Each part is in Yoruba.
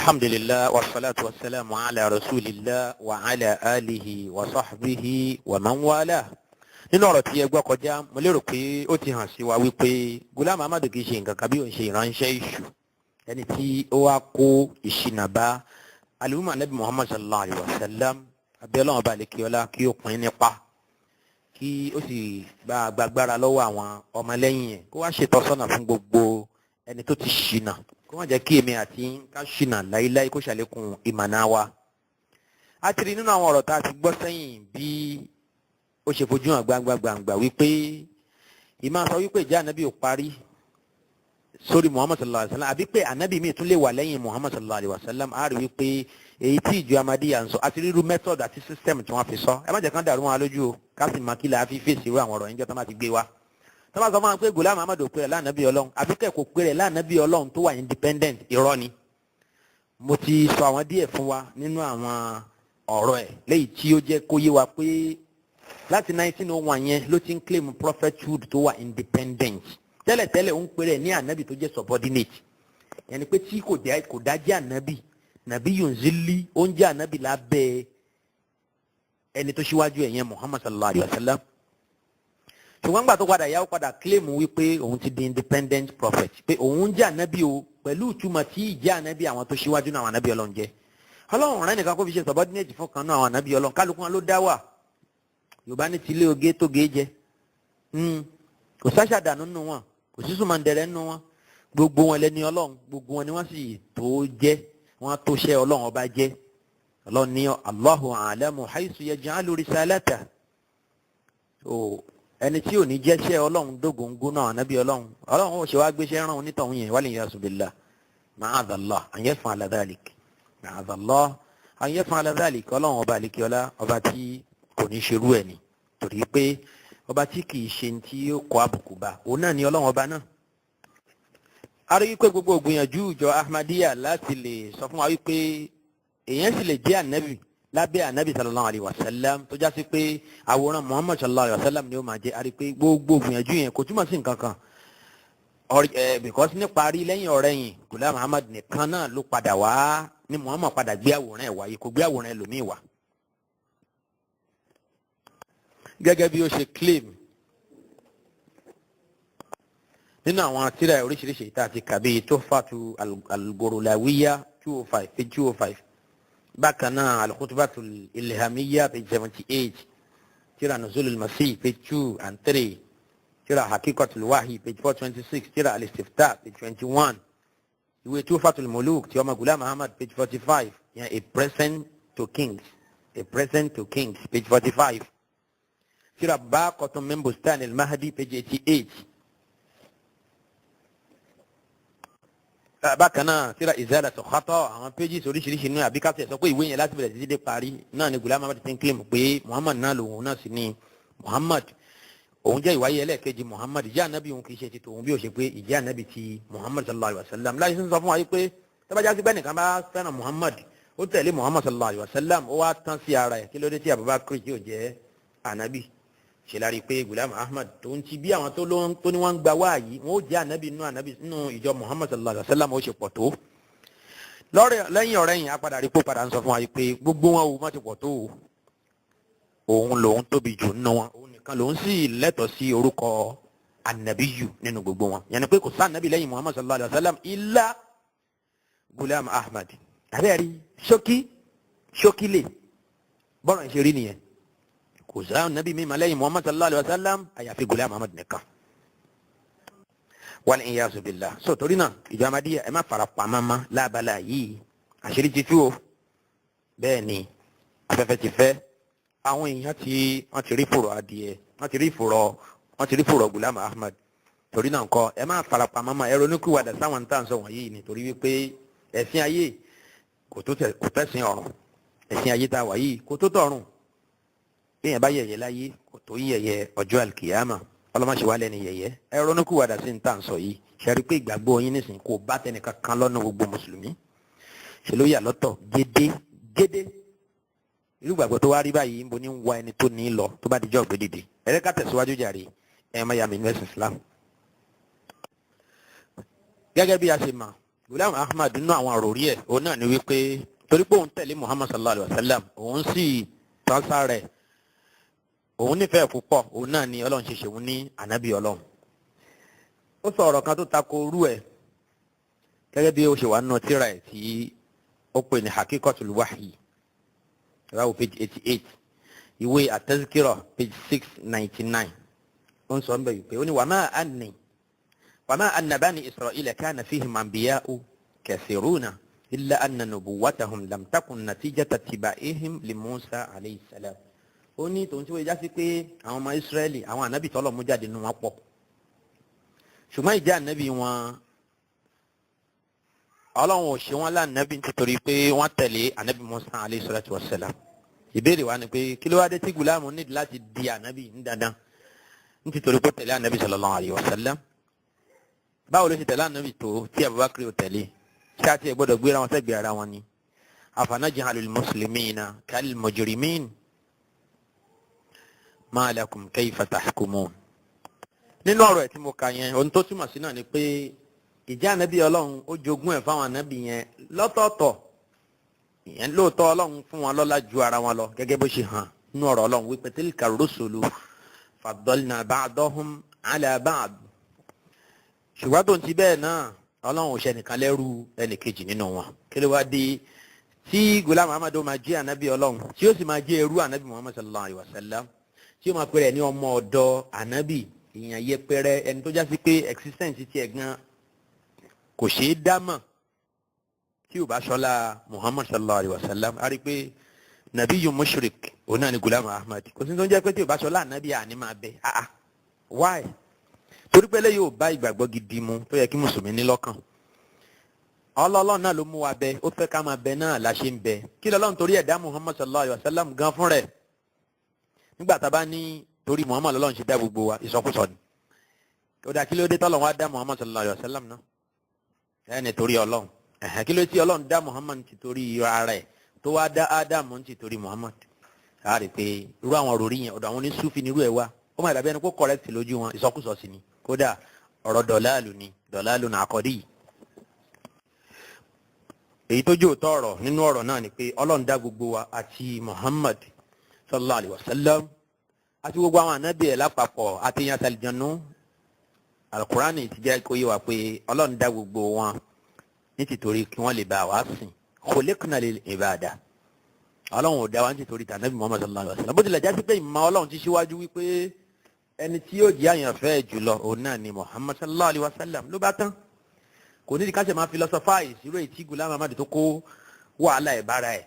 الحمد لله والصلاة والسلام على رسول الله وعلى آله وصحبه ومن والاه. nínú ọ̀rọ̀ tí ẹ gbọ́ kọjá mo lérò pé ó ti hàn sí wa wípé Ghulam Ahmad kì í ṣe nǹkan kan bí òun ṣe ìránṣẹ́ èṣù ẹni tí ó wá kó ìṣìnà bá alùmọ̀ Ànábì Muhammad sallallahu alayhi wa sallam abẹ́lẹ́ ọba àlekíọ́lá kí ó pín nípa kí ó sì gba agbára lọ́wọ́ àwọn ọmọlẹ́yìn ẹ̀ kó wá ṣètọ́sọ́nà fún gbogbo ẹni tó ti ṣìnà kó má jẹ́ kí èmi àti ká ṣìnà láíláí kó ṣàlékún ìmọ̀nà wa. a ti rí nínú àwọn ọ̀rọ̀ tá a ti gbọ́ sẹ́yìn bí ó ṣe fojú hàn gbangba wípé ìmọ̀ sọ wípé ìjà ànábì ò parí sórí Muhammad sallallahu alayhi wa sallam àbí pé ànábì míì tún lè wà lẹ́yìn Muhammad sallallahu alayhi wa sallam a rí wípé èyí tí ìjọ Ahmadiyya ń sọ àti rírú method àti system tí wọ́n fi sọ ẹ má jẹ́ kán dàrú wọn lójú o ká sì máa kí la fi fèsì irú àwọn ọ̀rọ̀ yẹn jọ tó má ti gbé wa. tó bá sọ fún wa pé Ghulam Ahmad ò pé rẹ̀ lánàbí ọlọ́run àbí kẹ́ kò pé rẹ̀ lánàbí ọlọ́run tó wà independent irọ́ ni. mo ti sọ àwọn díẹ̀ fún wa nínú àwọn ọ̀rọ̀ ẹ̀ léyìí tí ó jẹ́ kó yé wa pé láti 1901 yẹn ló ti ń claim prophethood tó wà independent tẹ́lẹ̀tẹ́lẹ̀ ó ń pè rẹ̀ ní ànábì tó jẹ́ subordinate yẹn ni pé tí kò dá jẹ́ ànábì nàbí yunzili ó ń jẹ́ ànábì lábẹ́ ẹni tó ṣíwájú ẹ̀yẹn Muhammad sallallahu alayhi wa sallam. ṣùgbọ́n gbà tó padà yá ó padà claim wípé òun ti di independent prophet pé òun jẹ́ ànábì o pẹ̀lú ìtumọ̀ tí ìjẹ́ ànábì àwọn tó ṣíwájú náà àwọn ànábì ọlọ́run jẹ́ ọlọ́run rẹ̀ nìkan kó fi ṣe subordinate fún kan náà àwọn ànábì ọlọ́run kálukú wọn ló dá wà yorùbá ní tilé oge tó ge jẹ kò sáṣàdànù nínú wọn kò sí sùmọ̀ǹdẹ̀rẹ̀ nínú wọn gbogbo wọn lẹni ọlọ́run gbogbo wọn ni wọ́n sì tó jẹ́ wọ́n tó ṣẹ́ ọlọ́run ọba jẹ́ ọlọ́run ní Allahu a'lamu haythu yaj'alu risalata ẹni tí ò ní jẹ́ṣẹ́ ọlọ́run dógóńgó náà ànábì ọlọ́run ó ṣe wá gbéṣẹ́ rán onítọ̀hún yẹn wal iyazu billah ma'adallah an yaf'ala dhalik ma'adallah an yaf'ala dhalik ọlọ́run ọba àlekíọ́lá ọba tí kò ní ṣerú ẹ̀ ni torí pé ọba tí kì í ṣe tí ó kọ àbùkù bá òun náà ni ọlọ́run ọba náà. a rí wípé gbogbo ògbìyànjú ìjọ Ahmadiyya láti lè sọ fún wa wípé èèyàn sì lè jẹ́ ànábì lábẹ́ ànábì sallallahu alayhi wa sallam tó já sí pé àwòrán Muhammad sallallahu alayhi wa sallam ni ó máa jẹ́ a rí pé gbogbo ògbìyànjú yẹn kò túmọ̀ sí nǹkan kan because níparí lẹ́yìn ọ̀rẹ́yìn Ghulam Ahmad nìkan náà ló padà wá ní Muhammad padà gbé àwòrán ẹ̀ wáyé kò gbé àwòrán ẹlòmíì wá. gẹ́gẹ́ bí ó ṣe claim nínú àwọn tírà oríṣiríṣi tá a ti kà bíi Tuhfatu al-Ghurlawiyya 205 page 205 bákan náà al-Khutbatu al-Ilhamiyya page 78 tírà Nuzul al-Masih page 2 and 3 tírà Haqiqatul Wahyi page 426 tírà al-Istiftah page 21 ìwé Tuhfatu al-Muluk tí ọmọ Ghulam Ahmad page 45 yẹn a present to kings page 45 tírà Baqatun min Bustan al-Mahdi page 88 bákan náà tírà Izalatu Khata àwọn pages oríṣiríṣi ní àbíkátẹ̀ sọ pé ìwé yẹn láti bẹ̀rẹ̀ títí dé parí náà ni Ghulam Ahmad ti ń claim pé Muhammad náà lòun náà sì ni Muhammad òun jẹ́ ìwáyé ẹlẹ́ẹ̀kejì Muhammad ìjẹ́ ànábì òun kì í ṣe ti tòun bí ó ṣe pé ìjẹ́ ànábì ti Muhammad sallallahu alayhi wa sallam láti sọ fún wa pé tọ́bajá sí bẹ́ẹ̀ nìkan bá fẹ́ràn Muhammad ó tẹ̀lé Muhammad sallallahu alayhi wa sallam ó wá tán sí ara ẹ̀ kí ló dé tí Abubakar tí ò jẹ́ ànábì ṣe lárí pé Ghulam Ahmad tó ń ti bí àwọn tó ní wọ́n ń gba wáàyí wọ́n ó jẹ́ ànábì nínú ìjọ Muhammad sallallahu alayhi wa sallam ó ṣe pọ̀ tó lẹ́yìn ọ̀rẹ́yìn apàdà rí pé padà ń sọ fún wa pé gbogbo wọn ò má ti pọ̀ tó òun lòun tóbi jù nínú wọn òun nìkan lòun sì lẹ́tọ̀ọ́ sí orúkọ ànábìyù nínú gbogbo wọn yẹn ni pé kò sí ànábì lẹ́yìn Muhammad sallallahu alayhi wa sallam illa Ghulam Ahmad àbẹ́ẹ̀rí ṣókí lè bọ́rọ̀ ń ṣe rí nìyẹn kò sí ànábì mímọ́ lẹ́yìn Muhammad sallallahu alayhi wa sallam àyàfi Ghulam Ahmad nìkan wal iyazu billah so torí náà ìjọ Ahmadiyya ẹ má fara pamọ́ mọ́ lábala yìí àṣírí ti tú o bẹ́ẹ̀ ni afẹ́fẹ́ ti fẹ́ àwọn èèyàn wọ́n ti rí fòrò adìẹ wọ́n ti rí fòrò Ghulam Ahmad torí náà ńkọ́ ẹ má fara pamọ́ mọ́ ẹ ronúkúwàdà sáwọn tá à ń sọ wọ̀nyí ni torí wípé ẹ̀sìn ayé kò tẹ̀sìn ọ̀run ẹ̀sìn ayé tá a wà yìí kò tó tọ̀run bí yẹn bá yẹ̀yẹ́ láyé kò tó yẹ̀yẹ́ ọjọ́ àlùkìyàmà ọlọ́mọṣẹ́ wa lẹ́ni yẹ̀yẹ́ ẹ ronúkúwàdà sí ní tà ń sọ yìí ṣẹ́rí pé ìgbàgbọ́ yín nísìnyí kò bá tẹnìkan kan lọ́nà gbogbo mùsùlùmí ṣe ló yà lọ́tọ̀ gédé irú ìgbàgbọ́ tó wá rí báyìí ń bo ní wa ẹni tó ní lọ tó bá dijọ́ gbédìde ẹ̀rẹ́ ká tẹ̀síwájú jàre ẹ̀ máa yà mí nínú ẹ̀sìn Islam. gẹ́gẹ́ bí a ṣe mọ̀ Ghulam Ahmad nínú àwọn àròrí ẹ̀ òun náà ni wípé torí pé òun tẹ̀lé Muhammad sallallahu alayhi wa sallam òun sì tán sáré òun nífẹ̀ẹ́ púpọ̀ òun náà ni ọlọ́run ṣe ṣèwọ́n ní ànábì ọlọ́run. ó sọ ọ̀rọ̀ kan tó tako rú ẹ̀ gẹ́gẹ́ bí ó ṣe wà nínú tírà ẹ̀ tí ó pè ní Hakikatul Wahyi ráwọ̀ page 88 ìwé at-Tazkira page 699 ó ń sọ ń bẹ̀ yìí pé ó ní wàmá anna bani Isra'ila kana fihim anbiya'u kathiruna illa anna nubuwwatahum lam takun natijata ittiba'ihim li Musa alayhi salam. ó ní tòun tí wọ́n já sí pé àwọn ọmọ Israẹli àwọn ànábì tọ́lọ̀ mú jáde nínú wọn pọ̀ ṣùgbọ́n ìjà ànábì wọn ọlọ́run ò ṣe wọ́n lánàbì nítorí pé wọ́n tẹ̀lé ànábì Musa alayhi salatu wassalam. ìbéèrè wa ni pé kí ló wá dé tí Gùlámù nídìí láti di ànábì ní dandan nítorí pé tẹ̀lé ànábì sallallahu alayhi wa sallam. báwo ló ṣe tẹ̀lé ànábì tó tí Abubakar ò tẹ̀lé ṣé àti ẹ̀ gbọ́dọ̀ gbéra wọn sẹ́gbẹ̀ẹ́ ara wọn ni. afanaj'alul muslimina kal mujrimin ma lakum kayfa tahkumun. nínú ọ̀rọ̀ ẹ̀ tí mo kà yẹn ohun tó túmọ̀ sí náà ni pé ìjà ànábì ọlọ́run ó jogún ẹ̀ fáwọn ànábì yẹn lọ́tọ̀ọ̀tọ̀ ìyẹn lóòótọ́ ọlọ́run fún wọn lọ́lá ju ara wọn lọ gẹ́gẹ́ bó ṣe hàn nínú ọ̀rọ̀ ọlọ́run wípé tilka rusulu faddalna ba'dahum ala ba'd. ṣùgbọ́n tó ń ti bẹ́ẹ̀ náà ọlọ́run ò ṣe nìkan lẹ́rú ẹnìkejì nínú wọn kí ló wá dé tí Ghulam Ahmad máa jẹ́ ànábì ọlọ́run tí ó sì máa jẹ́ ẹrú ànábì Muhammad sallallahu alayhi wa sallam tí ó máa pèrè ní ọmọ ọ̀dọ̀ ànábì ìyẹn yẹpẹrẹ ẹni tó já sí pé existence tiẹ̀ gan kò ṣeé dámọ̀ tí ò bá ṣọlá Muhammad sallallahu alayhi wa sallam a rí i pé nabiyyun mushrik òun náà ni Ghulam Ahmad kò sí tó ń jẹ́ pé tí ò bá ṣọlá ànábì àní máa bẹ why torí pé lẹ́yìn ò bá ìgbàgbọ́ gidi mu tó yẹ kí mùsùlùmí ní lọ́kàn ọlọ́run náà ló mú wa bẹ ó fẹ́ ká máa bẹ náà la ṣe ń bẹ kí lọ́lọ́run torí ẹ̀dá Muhammad sallallahu alayhi wa sallam gan fún rẹ̀ nígbà tá a bá ní torí Muhammad lọ́lọ́run ṣe dá gbogbo wa ìsọkúsọ ni ó dà kí ló dé tọ́lọ́run wá dá Muhammad sallallahu alayhi wa sallam náà ẹni torí ọlọ́run kí ló tí ọlọ́run dá Muhammad ti torí ara ẹ̀ tó wá dá Ádámù ti torí Muhammad a rí i pé irú àwọn òròrí yẹn ọ̀dọ̀ àwọn oníṣúfì nírú ẹ̀ wá ó máa dàbí ẹni kó correct lójú wọn ìsọkúsọ sí ni kódà ọ̀rọ̀ dọ̀láàlù nà àkọ́dí yìí. èyí tó jẹ́ òótọ́ ọ̀rọ̀ nínú ọ̀rọ̀ náà ni pé ọlọ́run dá gbogbo wa àti Muhammad sallallahu alayhi wa sallam àti gbogbo àwọn ànábì ẹ̀ lápapọ̀ àti yẹn àtàlìjànú alukurani ti jẹ́ kó yé wa pé ọlọ́run dá gbogbo wọn nítorí kí wọ́n lè bá wa sìn khuliqna lil ibada ọlọ́run ò dá wa nítorí tànàbí Muhammad sallallahu alayhi wa sallam bó tilẹ̀ jásí pé ìmọ̀ ọlọ́run ti ṣíwájú wípé ẹni tí yóò jẹ́ àyànfẹ́ jùlọ òun náà ni Muhammad sallallahu alayhi wa sallam ló bá tán kò ní ká ṣe máa philosophize irú èyí tí Ghulam Ahmad tó kó wàhálà ẹ̀ bára ẹ̀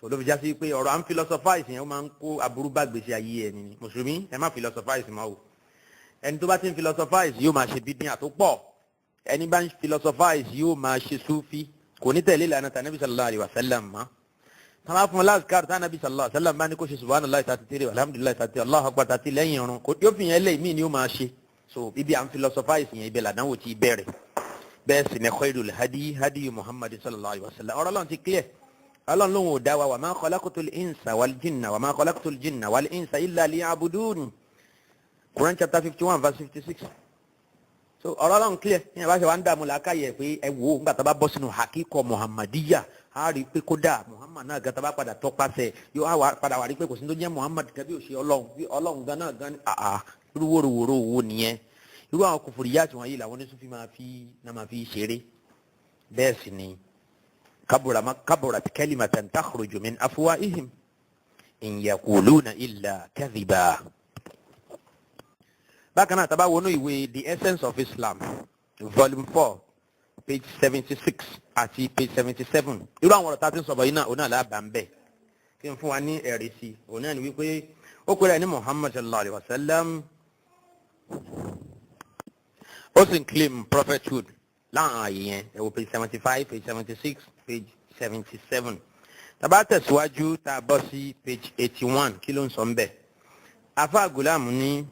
so ló fi jásí pé ọ̀rọ̀ à ń philosophize yẹn ó máa ń kó aburú bá gbèsè ayé ẹni ni mùsùlùmí ẹ má philosophize máa wò ẹni tó bá ti ń philosophize yóò máa ṣe bídíà tó pọ̀ ẹni bá ń philosophize yóò máa ṣe súfì kò ní tẹ̀lé ìlànà tànàbí sallallahu alayhi wa sallam mọ́ tàbá fún láàzkar tànàbí sallallahu alayhi wa sallam bá ní kó ṣe subhanallahi 33 alhamdulillahi 30 Allahu akbar 30 lẹ́yìn irun yóò fi yẹn lé mí ni ó máa ṣe so ibi à ń philosophize yẹn ibẹ̀ làdánwò ti bẹ̀rẹ̀ bẹ́ẹ̀ sì ni khairul hadi Muhammad sallallahu alayhi wa sallam ọ̀rọ̀ Ọlọ́run ti clear Ọlọ́run lóhùn ò dá wa ma khalaqtul insa wal jinna wa ma khalaqtul jinna wal insa illa liya'budun Quran chapter 51 verse 56. So ọ̀rọ̀ Ọlọ́run clear ní àbáṣe wa ń dààmú làákàyè pé ẹ wò ó nígbà tá a bá bọ́ sínú hakíkọ Muhammadiyya a rí i pé kódà Muhammad náà gan tá a bá padà tọpasẹ̀ yóò padà wà rí i pé kò sí tó jẹ́ Muhammad gẹ́gẹ́ bí òṣè Ọlọ́run bí Ọlọ́run gan náà gan irú wòrowòro wo nìyẹn irú àwọn kùfùrìyà tí wọ́n yìí làwọn oníṣúfì máa fi ṣeré bẹ́ẹ̀ sì ni kaburat kalimatan takhruju min afwahihim in yaquluna illa kadhiba. Bákan náà tá bá wọnú ìwé The Essence of Islam volume 4 page 76 àti page 77 irú àwọn ọ̀rọ̀ tá a ti ń sọ̀rọ̀ yìí náà òun náà lábàá ń bẹ̀ kí n fún wa ní ẹ̀rí sí i òun náà ni wípé ó pèrè ní Muhammad sallallahu alayhi wa sallam ó sì ń claim prophethood láwọn ààyè yẹn ẹ wo page 75 page 76 page 77 Tàbá tẹ̀síwájú tá bọ́ sí page 81 kí ló ń sọ ńbẹ̀. Afa Gulam ní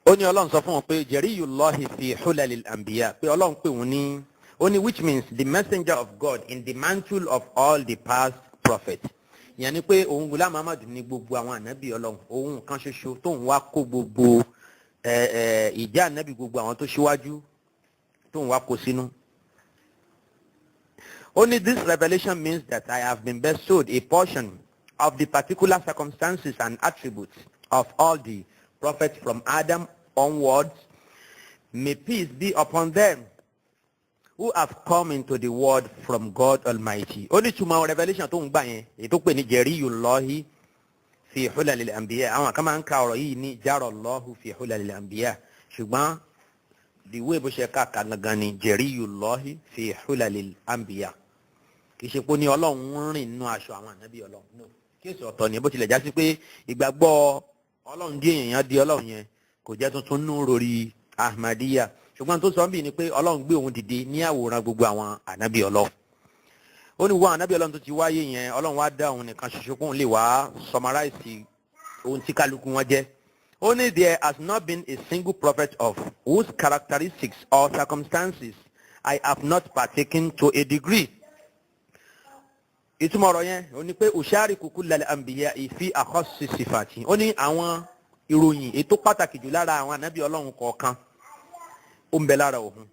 ó ní Ọlọ́run sọ fún wọn pé jariyullahi fi hulalil anbiya pé Ọlọ́run pè wọ́n ní ó ní which means the messenger of God in the mantle of all the past prophets. Ìyẹn ni pé òun Gulam Muhammad ní gbogbo àwọn ànábì Ọlọ́run òun kan ṣoṣo tóun wá kó gbogbo ìjà ànábì gbogbo àwọn tó ṣíwájú tóun wá kó sínú. Only this revelation means that I have been bestowed a portion of the particular circumstances and attributes of all the prophets from Adam onwards. May peace be upon them who have come into the world from God Almighty. Only tomorrow revelation tó ń gbà yẹn èyí tó pè ní jariyullahi fi hulalil anbiya. Àwọn kan máa ń ka ọ̀rọ̀ yìí ní jarallahu fi hulalil anbiya. Ṣùgbọ́n the way bó ṣe ká gangan ni jariyullahi fi hulalil anbiya. Kì í ṣe pé ó ní Ọlọ́run rìn nínú aṣọ àwọn ànábì Ọlọ́run. No. Kéèsì ọ̀tọ̀ ni bó tilẹ̀ já sí pé ìgbàgbọ́ Ọlọ́run dí èèyàn di Ọlọ́run yẹn kò jẹ́ tuntun nínú rori Ahmadiyya. Ṣùgbọ́n tó sọ ń bì ní pé Ọlọ́run gbé òun dìde ní àwòrán gbogbo àwọn ànábì Ọlọ́run. Ó ní wọ́n ànábì Ọlọ́run tó ti wáyé yẹn Ọlọ́run wá dá òun nìkan ṣoṣo kóun lè wá summarize ohun tí kálukú wọn jẹ́. Ó ní there has not been a single prophet of whose characteristics or circumstances I have not partaken to a degree. Ìtumọ̀ ọ̀rọ̀ yẹn ó ní pé ushariku kullal anbiya fi akhassi sifati. Ó ní àwọn ìròyìn ètò pàtàkì jù lára àwọn ànábì Ọlọ́run kọ̀ọ̀kan ó ń bẹ lára òun.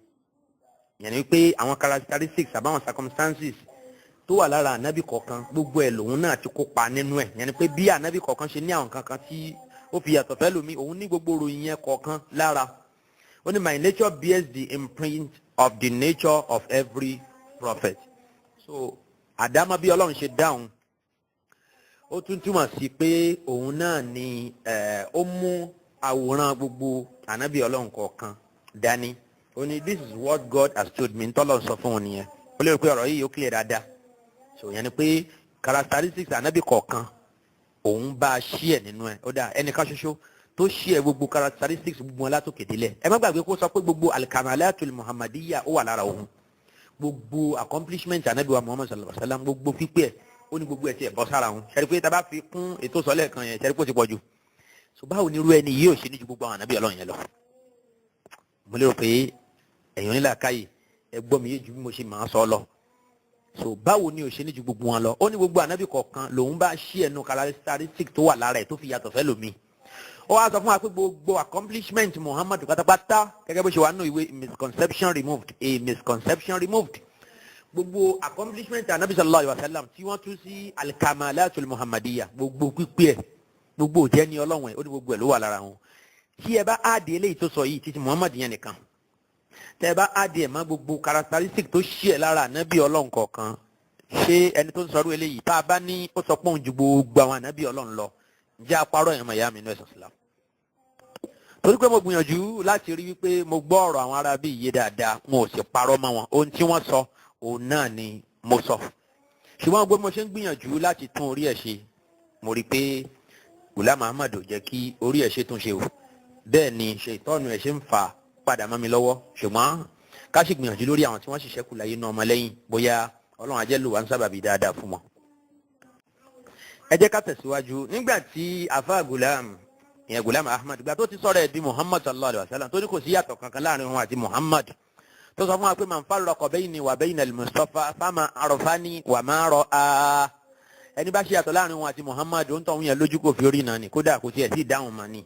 Ìyẹn ni pé àwọn characteristics àbáwọn circumstances tó wà lára ànábì kọ̀ọ̀kan gbogbo ẹ̀ lòun náà ti kópa nínú ẹ̀. Ìyẹn ni pé bí ànábì kọ̀ọ̀kan ṣe ní àwọn kankan tí ó fi yàtọ̀ fẹ́ lómi òun ní gbogbo ìròyìn yẹn kọ̀ọ̀kan lára. Ó ní my nature bears the imprint of the nature of every prophet. So àdámọ́ bí Ọlọ́run ṣe dáhùn ó tún túmọ̀ sí pé òun náà ni ó mú àwòrán gbogbo ànábì Ọlọ́run kọ̀ọ̀kan dání. Ó ní this is what God has told me ntọ́lọ́ sọ fún òun nìyẹn. Ó lérò pé ọ̀rọ̀ yìí ó clear dáadáa. So yẹn ni pé characteristics ànábì kọ̀ọ̀kan òun bá a ṣí ẹ̀ nínú ẹ̀. Ó dà ẹnìkan ṣoṣo tó ṣí ẹ̀ gbogbo characteristics gbogbo wọn látòkè délẹ̀. Ẹ má gbàgbé kó sọ pé gbogbo al-kamalatul muhammadiyya ó wà lára òun. Gbogbo accomplishment anabi wa Muhammad sallallahu alaihi wasallam gbogbo pípẹ́ ó ní gbogbo ẹ̀ tí ẹ̀ bọ́ sára wọn. Ṣẹ́rí pé tá a bá fi kún ètò sọ́lẹ̀ kan yẹn ṣẹ́rí pé ó ti pọ̀ jù. So báwo ni irú ẹni yìí ò ṣe ní ju gbogbo àwọn anabi Ọlọ́run yẹn lọ. Mo lérò pé ẹ̀yin onílà káyè ẹ gbọ́ mi yé ju bí mo ṣe máa sọ lọ. So báwo ni ò ṣe ní ju gbogbo wọn lọ. Ó ní gbogbo anabi kọ̀ọ̀kan lòun bá ṣí ẹnu characteristic tó wà lára ẹ̀ tó fi yàtọ̀ fẹ́ lómi. Ó wá sọ fún wa pé gbogbo accomplishment Muhammad pátápátá gẹ́gẹ́ bó ṣe wà nínú ìwé misconception removed. Gbogbo accomplishment anabi sallallahu alaihi wasallam tí wọ́n tú sí al-kamalatul muhammadiyya gbogbo pípẹ́ ẹ̀ gbogbo òjẹ́ ní Ọlọ́run ẹ̀ ó ní gbogbo ẹ̀ ló wà lára wọn. Tí ẹ bá áàdì eléyìí tó sọ yìí títí Muhammad yẹn nìkan tẹ́ ẹ bá áàdì ẹ̀ mọ́ gbogbo characteristic tó ṣí ẹ̀ lára anabi Ọlọ́run kọ̀ọ̀kan ṣé ẹni tó ń sọrú eléyìí tá a bá ní ó sọ pé òun ju gbogbo àwọn anabi Ọlọ́run lọ ǹjẹ́ apárọ̀ ẹ̀yàn mọ̀ ìyá mi inú ẹ̀sìn Islam. Torí pé mo gbìyànjú láti rí wípé mo gbọ́ ọ̀rọ̀ àwọn ará bí iye dáadáa mo ò sì parọ́ mọ́ wọn ohun tí wọ́n sọ òun náà ni mo sọ. Ṣùgbọ́n gbogbo mo ṣe ń gbìyànjú láti tún orí ẹ̀ ṣe mo rí pé Gulam Muhammad ò jẹ́ kí orí ẹ̀ ṣe tún ṣe o. Bẹ́ẹ̀ ni ṣe ìtọ́nu ẹ̀ ṣe ń fà padà mọ́ mi lọ́wọ́. Ṣùgbọ́n ká sì gbìyànjú lórí àwọn tí wọ́n sì ṣẹ́kù láyé náà ọmọlẹ́yìn bóyá Ọlọ́run á jẹ́ lò wá ń sábàbí dáadáa fún wọn. Ẹ jẹ́ ká tẹ̀síwájú nígbà tí afa Gulam ìyẹn Gulam Ahmad gbà tó ti sọ̀rọ̀ ẹ̀ di Muhammad sallallahu alaihi wasallam tó ní kò sí yàtọ̀ kankan láàrin wọn àti Muhammad tó sọ fún wa pé man farraqa bayni wa bayna al-Mustafa fama arafani wa ma ra'a. Ẹni bá ṣe yàtọ̀ láàrin wọn àti Muhammad ó ń tọ̀hún yẹn lójú kò fi orí náà ni kódà kò tiẹ̀ sí ìdáhùn mọ́ ni.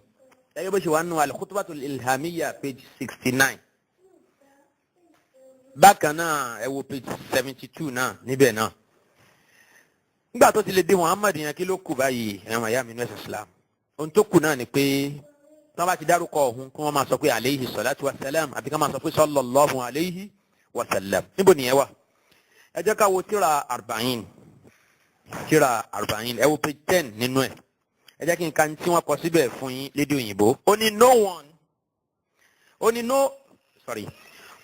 Gẹ́gẹ́ bó ṣe wà nínú al-khutbatul ilhamiyya page 69. Bákan náà ẹ wo page 72 náà níbẹ̀ náà. Nígbà tó ti lè dé Muhammad yẹn kí ló kù báyìí ẹ̀wọ̀n àyà mi nẹ́sẹ̀ Islam. Ohun tó kù náà ni pé tí wọ́n bá ti dárúkọ ọ̀hún kí wọ́n máa sọ pé alayhi salatu wa salam àbí kí wọ́n máa sọ pé sallallahu alayhi wa sallam. Níbo nìyẹn wà? Ẹ jẹ́ ká wo tíra 40 ẹ wo page 10 nínú ẹ̀. Ẹ jẹ́ kí n ka tí wọ́n kọ síbẹ̀ fún yín lédè òyìnbó.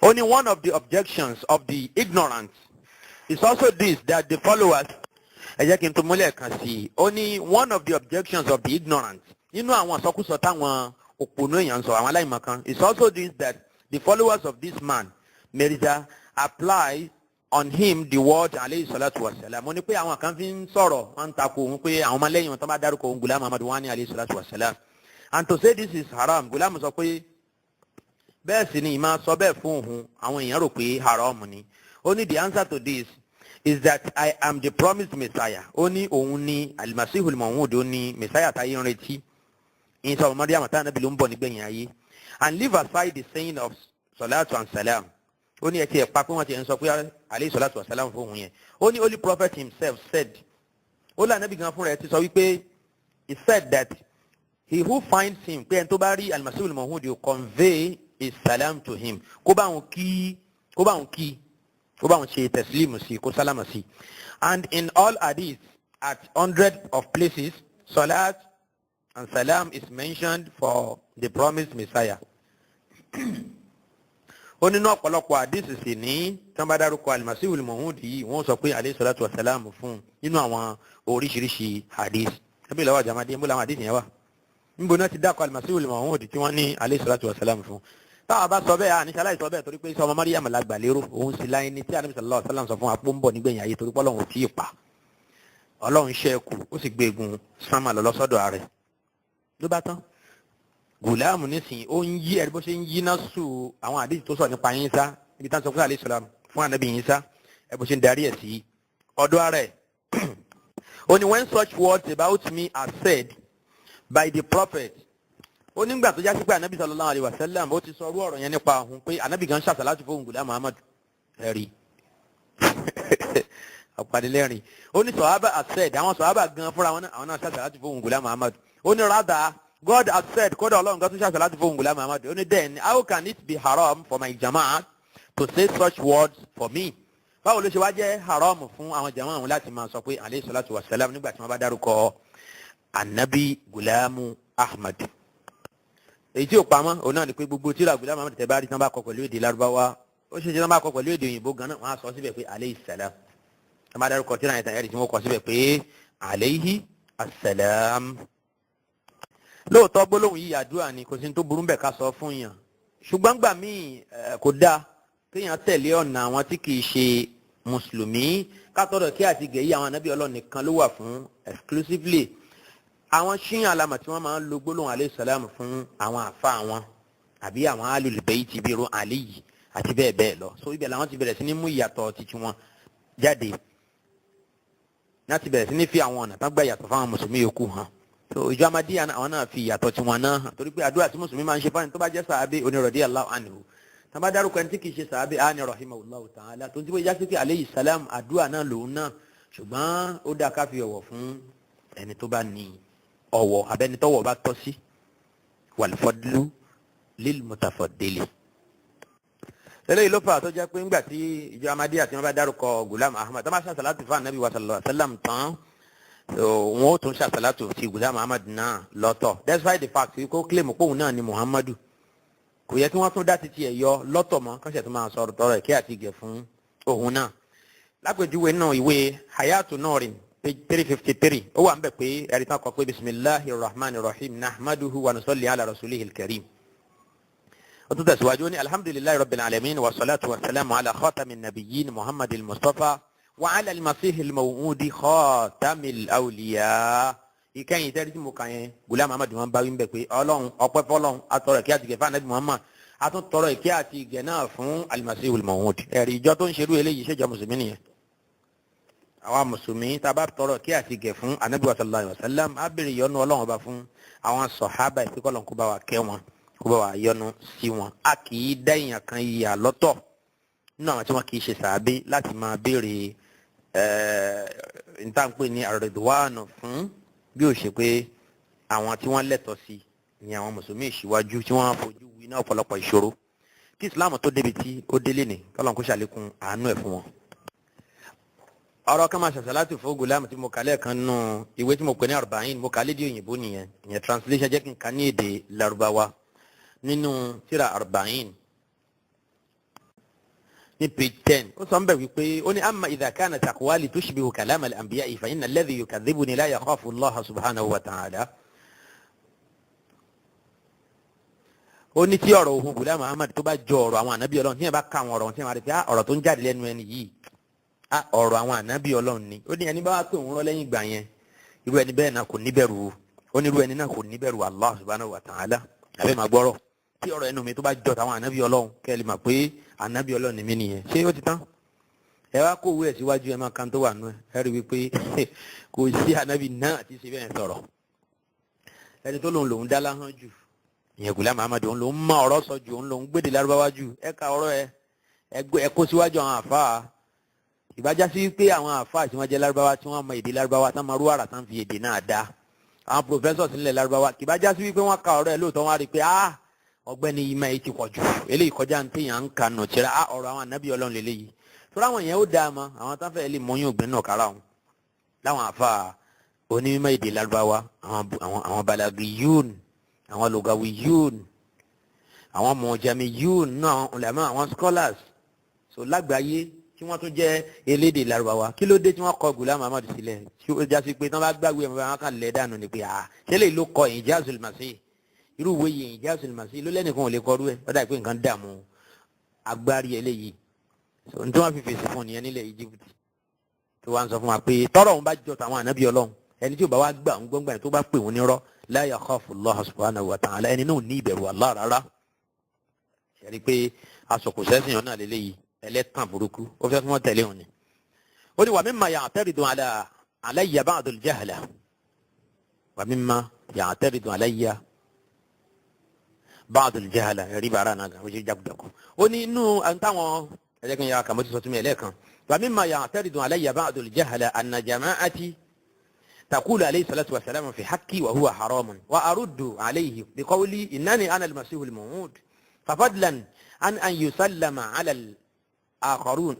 Only one of the objections of the ignorant is also this, that the followers ẹ jẹ́ kí n tó múlẹ̀ kan sí i. Ó ní one of the objections of the ignorant nínú àwọn àsọkúsọ táwọn òpònú èèyàn sọ àwọn aláìmọ̀kan is also this, that the followers of this man Mirza apply on him the word alayhi salatu wa salam. Ó ní pé àwọn kan fi ń sọ̀rọ̀ wọ́n ń takò òun pé àwọn ọmọlẹ́yìn wọn tó bá dárúkọ òun Ghulam Ahmad wọ́n ní alayhi salatu wa salam. And to say this is haram, Ghulam sọ pé bẹ́ẹ̀ sì ni ìmọ̀ sọ bẹ́ẹ̀ fún òun àwọn èèyàn rò pé haram ni. Ó ní the answer to this is that I am the promised Messiah. Ó ní òun ní al-Masihul Maw'ud, ó ní Messiah táyé ń retí. Ìsọ̀ ọmọdé àmọ̀tá Ànábì ló ń bọ̀ nígbẹ̀yìn ayé. And leave aside the saying of salatu and salam. Ó ní ẹtì ẹ̀pá pé wọ́n ti ń sọ pé alayhi salatu wa salam fún òun yẹn. Ó ní holy prophet himself said, ó lànà bí gan fún rẹ̀ ti sọ wípé he said that he who finds him pé ẹni tó bá rí al-Masihul Maw'ud will convey his salam to him. Kó bá wọn ṣe taslimu sí, kó sálámà sí. And in all hadith at hundreds of places, salat and salam is mentioned for the promised Messiah. Ó nínú ọ̀pọ̀lọpọ̀ hadith sì ní tí wọ́n bá dárúkọ al-Masihul Maw'ud yìí wọ́n sọ pé alayhi salatu wa salam fún nínú àwọn oríṣiríṣi hadith. Ẹbí lọ́wọ́ jàmádé ń bó làwọn hadith yẹn wà. Níbo náà ti dákọ̀ al-Masihul Maw'ud tí wọ́n ní alayhi salatu wa salam fún. Táwa bá sọ bẹ́ẹ̀ àníṣe aláìsọ bẹ́ẹ̀ torí pé sọmọ Maryam lágbà lérò òun sì láyé ní tí Ànábì sallallahu alaihi wasallam sọ fún apó ń bọ̀ nígbẹ̀yìn ayé torí pé Ọlọ́run ò tí ì pa. Ọlọ́run ṣẹ́ kù ó sì gbé egun sánmà lọ lọ́sọ́dọ̀ ààrẹ. Ló bá tán. Gùlámù nísìnyí ó ń yí ẹ̀rí bó ṣe ń yí náà sùn àwọn àdéhùn tó sọ nípa Ìsá ibi tá a sọ pé alayhi salam fún Ànábì Ìsá ẹ̀ bó ṣe ń darí ẹ̀ sí ọ̀dọ̀ ààrẹ. Ó ní when such words about me are said by the prophet, ó nígbà tó jásí pé Ànábì sallallahu alaihi wasallam ó ti sọ orú ọ̀rọ̀ yẹn nípa òun pé Ànábì gan ṣàṣàlátù fún Ghulam Ahmad ẹ̀rí ọ̀pàdélẹ́rìn. Ó ní sọ̀hábà has said, àwọn sọ̀hábà gan fúnra wọn àwọn náà ṣàṣàlátù fún Ghulam Ahmad. Ó ní rather God has said, kódà Ọlọ́run gan tún ṣàṣàlátù fún Ghulam Ahmad. Ó ní then how can it be haram for my jama'at to say such words for me? Báwo ló ṣe wá jẹ́ haram fún àwọn jama'a wọn láti máa sọ pé alayhi salatu wa salam nígbà tí wọ́n bá dárúkọ Ànábì Ghulam Ahmad? Èyí tí ò pamọ́ òun náà ni pé gbogbo tíra Ghulam Ahmad tẹ́ bá rí tán bá kọ pẹ̀lú èdè Lárúbáwá ó ṣe tán bá kọ pẹ̀lú èdè òyìnbó gan náà wọ́n á sọ síbẹ̀ pé alayhi salam. Tán bá dárúkọ tíra yẹn tán ẹ̀rí tí wọ́n kọ síbẹ̀ pé alayhi assalam. Lóòótọ́ gbólóhùn yìí àdúrà ni kò sí ní tó burú bẹ̀ ká sọ fún yàn, ṣùgbọ́n gbà míì kò dáa kéèyàn tẹ̀lé ọ̀nà àwọn tí kì í ṣe mùsùlùmí kátọ́dọ̀ kí àti gẹ̀yí àwọn ànábì Ọlọ́run nìkan ló wà fún exclusively. Àwọn ṣíyàn alamọ̀ tí wọ́n máa ń lo gbólóhùn alayhi salam fún àwọn àfa wọn àbí àwọn alul bayti bíi irú Àlí àti bẹ́ẹ̀ bẹ́ẹ̀ lọ. So ibẹ̀ làwọn ti bẹ̀rẹ̀ sí ní mú ìyàtọ̀ títí wọn jáde láti bẹ̀rẹ̀ sí ní fi àwọn ọ̀nà tán gbà yàtọ̀ fáwọn mùsùlùmí yòókù hàn. So ìjọ Ahmadiyya àwọn náà fi ìyàtọ̀ tí wọn náà hàn torí pé àdúrà tí mùsùlùmí máa ń ṣe fáwọn tó bá jẹ́ sàábé oní radiyallahu anhu tán bá dárúkọ ẹni tí kì í ṣe sàábé á ní rahimahullahu ta'ala tó ń tí wọ́n yá sí pé alayhi salam àdúrà náà lòun náà, ṣùgbọ́n ó dáa ká fi ọ̀wọ̀ fún ẹni tó bá ní ọ̀wọ̀ abẹ́ni tọ́wọ̀ bá tọ́ sí wal fadlu lil mutafaddili. Eléyìí ló fà tó jẹ́ pé ńgbà tí ìjọ Ahmadiyya tí wọ́n bá dárúkọ Ghulam Ahmad tó máa ṣàṣàlátù fún Ànábì wa sallallahu alaihi wasallam tán wọn ó tún ṣàṣàlátù sí Ghulam Ahmad náà lọ́tọ̀ despite the fact kó claim pé òun náà ni Muhammadu. Kò yẹ kí wọ́n tún dá títí ẹ̀ yọ lọ́tọ̀ mọ́ kọ́ṣẹ̀ tó máa sọ̀rọ̀ tọrọ ẹ̀kẹ́ àti ìgẹ̀ fún òun náà. Lápèjúwe náà ìwé Hayatu Nurin page 353 ó wà ń bẹ̀ pé ẹ̀rí tán kọ pé bismillahir rahmanir rahim nahmaduhu wa nusalli ala rasulihil karim. Ó tún tẹ̀síwájú ní alhamdulillahi rabbil alamin wa salatu wa salamu ala khatamin nabiyyin muhammadil mustafa wa ala al-masihil maw'udi khatamil awliya. Ìkẹyìn tẹ́rí tí mo kà yẹn Ghulam Ahmad wọn bá wí ń bẹ̀ pé Ọlọ́run ọpẹ́ fọ́lọ́run atọrọ ìkẹ́ àti ìgẹ̀ fún Ànábì Muhammad atún tọrọ ìkẹ́ àti ìgẹ̀ náà fún al-masihil maw'ud. Ẹ̀rí ìjọ tó ń ṣerú eléyìí ṣèjọ mùsùlùmí nìyẹn. Àwa mùsùlùmí tá a bá tọrọ ìkẹ́ àti ìgẹ̀ fún Ànábì sallallahu alaihi wasallam á bèrè ìyọ́nú Ọlọ́run ọba fún àwọn sàhábà ìpínkọ́ Ọlọ́run kó bá wa kẹ́ wọn kó bá wa yọ́nú sí wọn. A kì í dá èèyàn kan ìyà lọ́tọ̀ nínú àwọn tí wọ́n kì í ṣe sàábé láti máa béèrè ìtànpé ní àrẹ̀dùwánù fún bí ó ṣe pé àwọn tí wọ́n lẹ́tọ̀ọ́ sí ni àwọn mùsùlùmí ìṣíwájú tí wọ́n fojú wí náà ọ̀pọ̀lọpọ̀ ìṣòro kí ìsìláàmù tó débi tí ó délé ní kọ́lọ́n kó ṣàlékún àánú ẹ̀ fún wọn. Ọ̀rọ̀ kan máa ṣàṣàlátù fún Ghulam tí mo kà lẹ́ẹ̀kan nù ìwé tí mo pè ní arba'in mo kà lédè òyìnbó nìyẹn ìyẹn translation jẹ́ kí n kà ní èdè Lárúbáwá nínú tírà arba'in ní page 10 ó sọ ń bẹ̀ wípé ó ní amma idha kanat aqwali tushbihu kalam al-anbiya'i fa inna alladhi yukadhibuni la yakhafu Allah subhanahu wa ta'ala. Ó ní tí ọ̀rọ̀ ohun Ghulam Ahmad tó bá jọ ọ̀rọ̀ àwọn ànábì Ọlọ́run tí yẹn bá ka àwọn ọ̀rọ̀ tí yẹn máa rí pé ọ̀rọ̀ tó ń jáde lẹ́nu ẹni yìí ọ̀rọ̀ àwọn ànábì Ọlọ́run ni ó ní ẹni bá wá pé òun rọ́ lẹ́yìn ìgbà yẹn irú ẹni bẹ́ẹ̀ náà kò níbẹ̀rù ó ní irú ẹni náà kò níbẹ̀rù Allah subhanahu wa ta'ala àbẹ́ máa gbọ́rọ̀ tí ọ̀rọ̀ ẹnu mi tó bá jọ táwọn ànábì Ọlọ́run kẹ́ ẹ lè mọ̀ pé ànábì Ọlọ́run ni mí nìyẹn ṣé ó ti tán ẹ wá kó owó ẹ̀ síwájú ẹ máa kan tó wà nù ẹ rí wípé kò sí ànábì náà tí ṣe bẹ́ẹ̀ sọ̀rọ̀ ẹni tó lòun dá láhán jù ìyẹn Ghulam Ahmad òun lòun mọ ọ̀rọ̀ sọ jù òun lòun gbèdè lárúbáwá jù ẹ ka ọ̀rọ̀ ẹ kó síwájú àwọn àfáà ìbájá sí pé àwọn àfáà tí wọ́n jẹ́ lárúbáwá tí wọ́n mọ èdè lárúbáwá tán máa rú àrà tán fi èdè náà dá àwọn professors nílẹ̀ lárúbáwá ìbájá sí pé wọ́n ka ọ̀rọ̀ ẹ lóòótọ́ wọ́n á rí i pé ọ̀gbẹ́ni ìmọ̀ èyí ti pọ̀ jù eléyìí kọjá ní téèyàn ń kà nù tíra ọ̀rọ̀ àwọn ànábì Ọlọ́run lélẹ́yìí tóra àwọn yẹn ó dáa mọ́ àwọn tán fẹ́ẹ́ lè mọyún ògbìn náà kára wọn láwọn àfáà onímọ̀ èdè lárúbáwá àwọn balagiyun àwọn lugawiyun àwọn mujamiyun náà àwọn ulama àwọn scholars so lágbàáyé tí wọ́n tún jẹ́ elédè lárúbáwá kí ló dé tí wọ́n kọ Ghulam Ahmad sílẹ̀ tí ó jásí pé tí wọ́n bá gbàgbé ẹ̀ wọ́n kàn lẹ́ dànù ni pé ṣé lè ló kọ Ijazul Masih irú ìwé yìí Ijazul Masih ló lẹ́nìkan ò lè kọrú ẹ̀ ó dà pé nǹkan dààmú agbárí eléyìí so n tí wọ́n fi fèsì fún nìyẹn nílẹ̀ Egypt tí wọ́n sọ fún wa pé tọ́rọ̀ òun bá jọ tàwọn ànábì Ọlọ́run ẹni tí ò bá wá gbà ń gbọ́ngbà tó bá pè wọ́n nírọ́ la yakhafu Allah subhanahu wa ta'ala ẹni náà ní ìbẹ̀rù Allah rárá ṣẹ̀rí pé asọ̀kùsẹ́sìn ọ̀nà lélẹ́yìí ẹlẹ́tàn burúkú ó fẹ́ fún wọn tẹ̀lé òun ni ó ní wa mimma ya'taridu alayya ba'du al-jahla wa mimma ya'taridu alayya ba'du al-jahla ẹ̀rí bàrà náà ó ṣe jákujàku ó ní inú àtàwọn ẹ̀jẹ̀ kan yà kà mo ti sọ tún mi ẹlẹ́ẹ̀kan wa mimma ya'taridu alayya ba'du al-jahla anna jama'ati تقول عليه الصلاة والسلام في حقي وهو حرام وأرد عليه بقولي إنني أنا المسيح الموعود ففضلا عن أن يسلم على الآخرون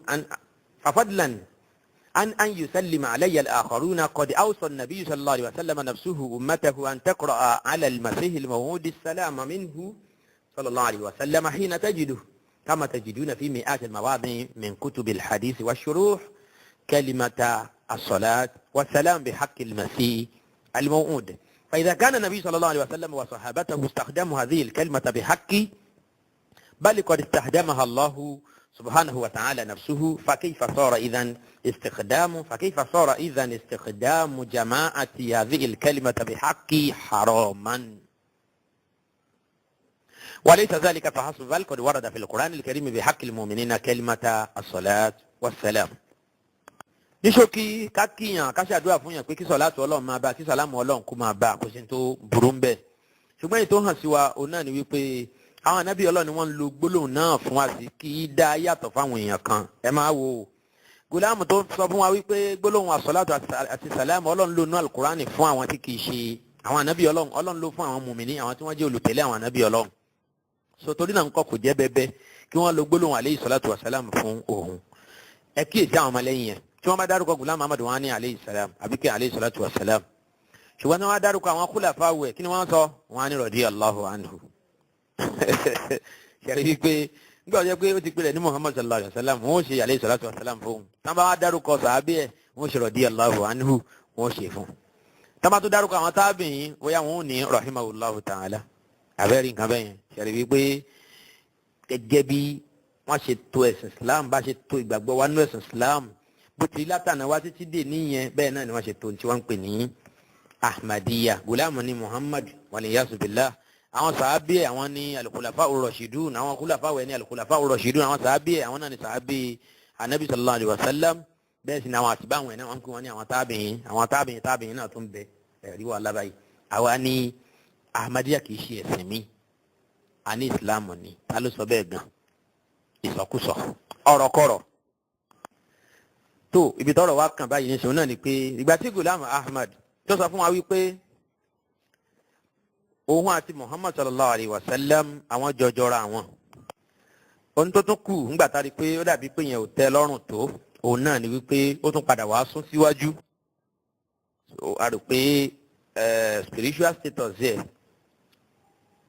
أن يسلم علي الآخرون قد أوصى النبي صلى الله عليه وسلم نفسه أمته أن تقرأ على المسيح الموعود السلام منه صلى الله عليه وسلم حين تجده كما تجدون في مئات المواضع من كتب الحديث والشروح كلمة الصلاة والسلام بحق المسيح الموعود فإذا كان النبي صلى الله عليه وسلم وصحابته استخدموا هذه الكلمة بحق بل قد استخدمها الله سبحانه وتعالى نفسه فكيف صار إذن استخدام جماعة هذه الكلمة بحق حراما وليس ذلك فحسب بل قد ورد في القرآن الكريم بحق المؤمنين كلمة الصلاة والسلام ní ṣókí kákíyàn káṣàdúrà fún yàn pé kí sọ̀láàtù Ọlọ́run máa bá kí sàlámù Ọlọ́run kó máa bá kó sì tó burú ń bẹ̀ ṣùgbọ́n èyí tó hàn sí wa òun náà ni wípé àwọn ànábì Ọlọ́run ni wọ́n ń lo gbólóhùn náà fún wa sí kí í dá yàtọ̀ fáwọn èèyàn kan ẹ máa wo Ghulam tó sọ fún wa wípé gbólóhùn àsọ̀láàtù àti sàlámù Ọlọ́run ló nú Al-Qur'ani fún àwọn tí kìí ṣe àwọn ànábì Ọlọ́run Ọlọ́run ló fún àwọn mùmínì àwọn tí wọ́n jẹ́ olùtẹ̀lé àwọn ànábì Ọlọ́run so torí náà nǹkan kò jẹ́ bẹ́bẹ́ kí wọ́n lo gbólóhùn alayhi salatu wa salam fún òun ẹ kíyèsí àwọn ọmọlẹ́yìn yẹn tí wọ́n bá dárúkọ Ghulam Ahmad wọn ní alayhi salam àbí kí alayhi salatu wa salam ṣùgbọ́n tí wọ́n bá dárúkọ àwọn khulafa wẹ̀ kí ni wọ́n sọ wọn ní radiyallahu anhu ṣẹ̀rí wípé nígbà wọ́n jẹ́ pé ó ti pèlè ní Muhammad sallallahu alayhi wa sallam wọ́n ṣe alayhi salatu wa salam fún un tí wọ́n bá dárúkọ sàábì ẹ̀ wọ́n ṣe radiyallahu anhu wọ́n ṣe fún un tí wọ́n bá tó dárúkọ àwọn tábìyìn bóyá wọn ò ní rahimahullahu ta'ala àbẹ́rẹ́ nǹkan bẹ́yẹn ṣẹ̀rí wípé gẹ́gẹ́ bí wọ́n ṣe to ẹ̀sìn Islam bá ṣe to ìgbàgbọ́ wa nínú ẹ̀sìn Islam bó ti látànà wá títí dé níyẹn bẹ́ẹ̀ náà ni wọ́n ṣe tó tí wọ́n ń pè ní Ahmadiyya Ghulam ní Muhammad waliyasu billah àwọn sàábì àwọn ní al-khulafa ur-rashidun àwọn khulafa wẹ̀ ní al-khulafa ur-rashidun àwọn sàábì àwọn náà ní sàábì anabi sallallahu alayhi wa sallam bẹ́ẹ̀ sì ni àwọn àtibá àwọn ẹ̀ náà wọ́n ń pè wọ́n ní àwọn tábìyìn náà tún bẹ ẹ̀rí wà lábàáyé àwa ní Ahmadiyya kì í ṣe ẹ̀sìn mi àní Islam ni ta ló sọ bẹ́ẹ̀ gan ìsọkúsọ ọ̀rọ̀kọ̀rọ̀ tó ibi tọ́rọ̀ wa kàn báyìí ní sọ náà ni pé ìgbà tí Ghulam Ahmad tó sọ fún wa wípé òun àti Muhammad sallallahu alayhi wa sallam àwọn jọjọra àwọn ohun tó tún kù ńgbà tá a rí pé ó dàbí pé yẹn ò tẹ́ lọ́rùn tó òun náà ni wípé ó tún padà wá sún síwájú a rò pé spiritual status yẹ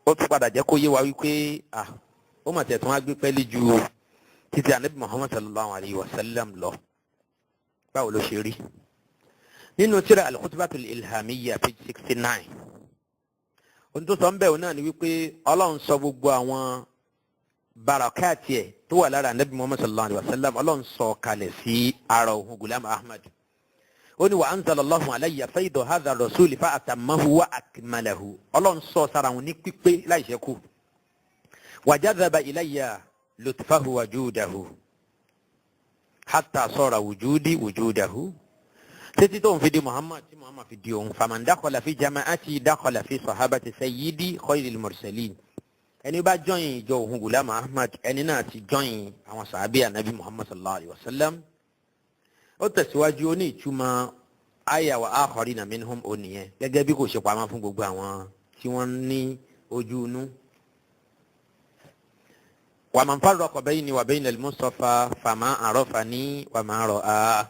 ó tún padà jẹ́ kó yé wa wípé ó mà tẹ̀ tún wá gbé pẹ́lí ju títí anabi Muhammad sallallahu alayhi wa sallam lọ báwo ló ṣe rí nínú tírà al-khutbatul ilhamiyya page 69 ohun tó sọ ń bẹ̀ òun náà ni wípé Ọlọ́run sọ gbogbo àwọn barakati ẹ̀ tó wà lára anabi muhammad sallallahu alayhi wa sallam ọlọ́run sọ kalẹ̀ sí ara òun gulam ahmad ó ní wa anzala Allahu alayya fayda hadha rasul fa atammahu wa akmalahu ọlọ́run sọ sára òun ní pípé láì ṣẹ́kù wa jadhaba ilayya lutfahu wa judahu hatta sara wujudi wujudahu títí tó ń fi di muhammad tí muhammad fi di òun faman dakhala fi jama'ati dakhala fi sahabati sayyidi khayril mursalin ẹni bá jọyìn ìjọ òun gulam ahmad ẹni náà ti jọyìn àwọn sàábì anabi muhammad sallallahu alayhi wa sallam ó tẹ̀síwájú ó ní ìtumọ̀ àyà wa akharina minhum ó nìyẹn gẹ́gẹ́ bí kò ṣe pamọ́ fún gbogbo àwọn tí wọ́n ní ojú inú. wa man farraqa bayni wa bayna al-mustafa fama arafani wa ma ra'a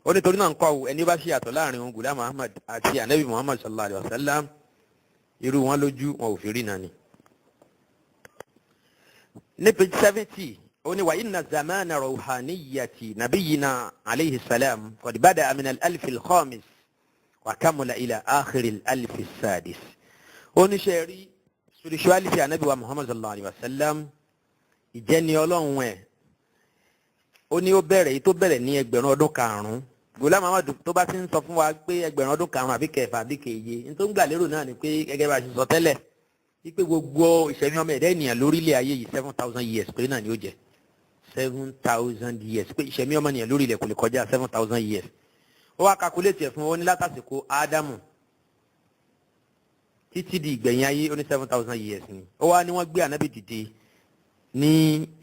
ó ní torí náà ń kọ́ ẹni bá ṣe àtọ̀ láàrin òun gulam ahmad àti anabi muhammad sallallahu alayhi wa sallam irú wọn lójú wọn ò fi rí náà ni. ní page 70 ó ní wa inna zamana ruhaniyati nabiyina alayhi salam qad bada'a min al-alf al-khamis wa kamala ila akhir al-alf as-sadis ó ní ṣe rí spirituality anabi wa muhammad sallallahu alayhi wa sallam ìjẹni ọlọ́run ẹ̀ ó ní ó bẹ̀rẹ̀ èyí tó bẹ̀rẹ̀ ní ẹgbẹ̀rún ọdún karùn-ún gulam ahmad tó bá ti ń sọ fún wa pé ẹgbẹ̀rún ọdún karùn-ún àbí kẹfà àbí keje ní tó ń gbà lérò náà ni pé gẹ́gẹ́ bá a ṣe sọ tẹ́lẹ̀ wípé gbogbo ìṣẹ̀mí ọmọ ẹ̀dá ènìyàn lórílẹ̀ ayé yìí 7,000 years pé náà ni ó jẹ́ 7,000 years pé ìṣẹ̀mí ọmọ ènìyàn lórílẹ̀ kò lè kọjá 7,000 years ó wá calculate ẹ̀ fún ó ní látàsìkò ádámù títí di ìgbẹ̀yìn ayé ó ní 7,000 years ni ó wá ní wọ́n gbé ànábì dìde ní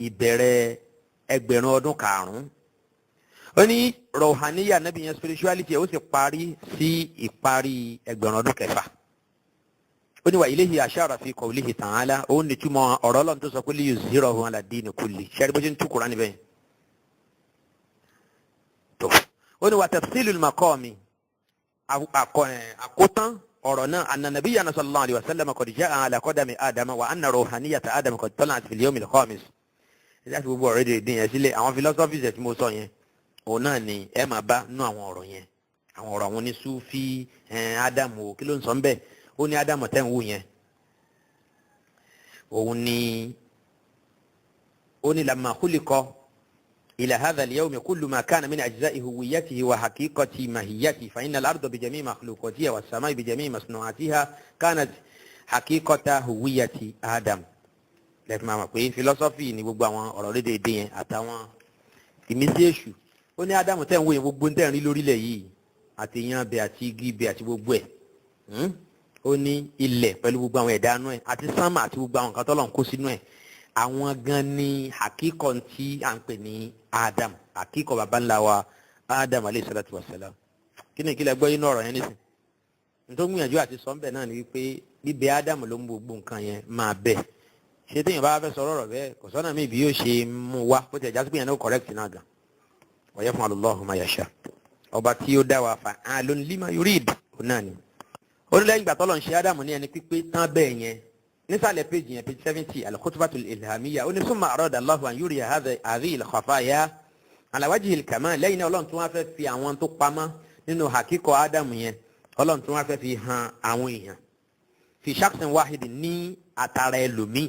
ìbẹ̀rẹ̀ ẹgbẹ̀rún ọdún karùn-ún ó ní rọ̀hánìyà ànábì yẹn spirituality ó sì parí sí ìparí ẹgbẹ̀rún ọdún kẹfà ó ní wa ilayhi ashara fi qawlihi ta'ala ó ní túmọ̀ ọ̀rọ̀ Ọlọ́run tó sọ pé liyuzhirahu ala dini kulli ṣẹ́rí bó ṣe ń tú Kùránì níbẹ̀ tó ó ní wa tafsilul maqami àkótán ọ̀rọ̀ náà anna nabiyana sallallahu alayhi wa sallam qad ja'a ala qadami adama wa anna ruhaniyata adama qad tala'at fil yawmil khamis ẹ̀dá ti gbogbo ọ̀rẹ́dẹ̀ dín yẹn sílẹ̀ àwọn philosophies ẹ̀ tí mo sọ yẹn òun náà ni ẹ máa bá nú àwọn ọ̀rọ̀ yẹn àwọn ọ̀rọ̀ àwọn onísúfì ádámù kí ló ń sọ ń bẹ́ẹ̀ ó ní ádámù tẹ́ ń wù yẹn òun ni ó ní lamma khuliqa ila hadha al-yawm kullu ma kana min ajza'i huwiyyatihi wa haqiqati mahiyyatihi fa inna al-arda bi jami'i makhluqatiha was sama'u bi jami'i masnu'atiha kanat haqiqata huwiyyati adam lẹ́fì máa mọ̀ pé philosophy ni gbogbo àwọn ọ̀rọ̀ lédèédé yẹn àtàwọn ìmísí èṣù ó ní ádámù tẹ́ ń wò yẹn gbogbo tẹ́ ń rí lórílẹ̀ yìí àti ìyàn bẹ àti igi bẹ àti gbogbo ẹ̀ ó ní ilẹ̀ pẹ̀lú gbogbo àwọn ẹ̀dá inú ẹ̀ àti sánmà àti gbogbo àwọn nǹkan tọ́lọ̀ ń kó sínú ẹ̀ àwọn gan ni àkíkọ̀ tí à ń pè ní Adam àkíkọ̀ baba ńlá wa Adam alayhi salatu wa salam kí ni ìkílẹ̀ gbọ́ inú ọ̀rọ̀ yẹn nísìn nítorí gbìyànjú àti sọ́ńbẹ̀ náà ni wípé bíbẹ Adam ló ń gbogbo nǹkan yẹn máa bẹ̀ ṣé téèyàn bá fẹ́ sọ̀rọ̀ ọ̀rọ̀ bẹ́ẹ̀ kò sọ́nà míì bí yóò ṣe mú wa bó ti ẹ̀já sí pé yẹn náà correct náà gan wa yaf'alu Allahu ma yasha ọba tí ó dá wa fa'alun lima yurid náà ni ó ní lẹ́yìn ìgbà tọ́lọ̀ ń ṣe ádámù ní ẹni pípé tán bẹ́ẹ̀ yẹn nísàlẹ̀ péjì yẹn page 70 al-khutbatul ilhamiyya ó ní summa arada Allahu an yuriya hadhihi al-khafaya ala wajhi al-kamal lẹ́yìn náà ọlọ́run tí wọ́n fẹ́ fi àwọn tó pamọ́ nínú hakíkọ̀ ádámù yẹn ọlọ́run tí wọ́n fẹ́ fi hàn àwọn èèyàn fi shakhsin wahidin ní àtàrà ẹlòmíì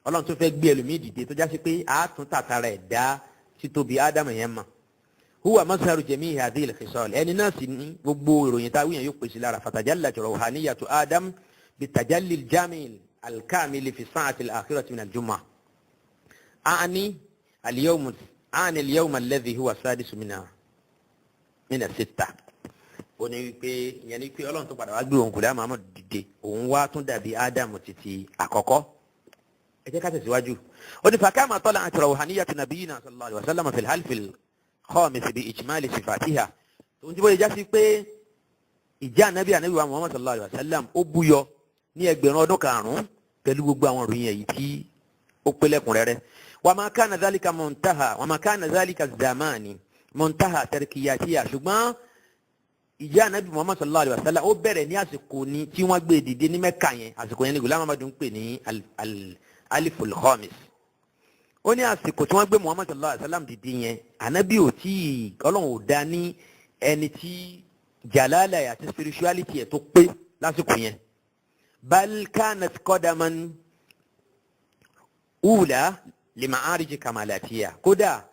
ọlọ́run tó fẹ́ gbé ẹlòmíì dìde tó jásí pé àátún tàtàrà ẹ̀dá títóbi ádámù yẹn mọ̀ huwa mazharu jami'i hadhihi al-khisal ẹni náà sì ní gbogbo ìròyìn táwọn èèyàn yóò pèsè lára fatajallat ruhaniyatu adam bitajalli al-jamil al-kamil fi sa'ati al-akhirati min al-jumu'ah ani al-yawm alladhi huwa sadisu min as-sittah ó ní wípé ìyẹn ní pé ọlọ́run tó padà wá gbé òun kùlẹ̀ àmọ́ dìde òun wá tún dàbí ádámù títí àkọ́kọ́ ẹ jẹ́ ká tẹ̀síwájú ó ní fakama tala'at ruhaniyatu nabiyyina sallallahu alaihi wa sallam fil halfil khamis bi ijmali sifatiha tó ń tí bóyá jásí pé ìjà ànábì wa muhammad sallallahu alaihi wa sallam ó búyọ ní ẹgbẹ̀rún ọdún karùn-ún pẹ̀lú gbogbo àwọn ìròyìn èyí tí ó pé lẹ́kùnrẹ́rẹ́ wa ma kana dhalika muntaha wa ma kana dhalika zamani muntaha tarkiyatiha ṣùgbọ́n ìjà ànábì muhammad sallallahu alaihi wa sallam ó bẹ̀rẹ̀ ní àsìkò ní tí wọ́n gbé dìde ní mẹ́kà yẹn àsìkò yẹn ní Ghulam Ahmad ń pè ní aliful khamis ó ní àsìkò tí wọ́n gbé muhammad sallallahu alaihi wa sallam dìde yẹn ànábì ò tí ọlọ́run ò dá ní ẹni tí jalala àti spirituality ẹ̀ tó pé lásìkò yẹn bal kanat qadaman ula lima'arij kamalatiya kódà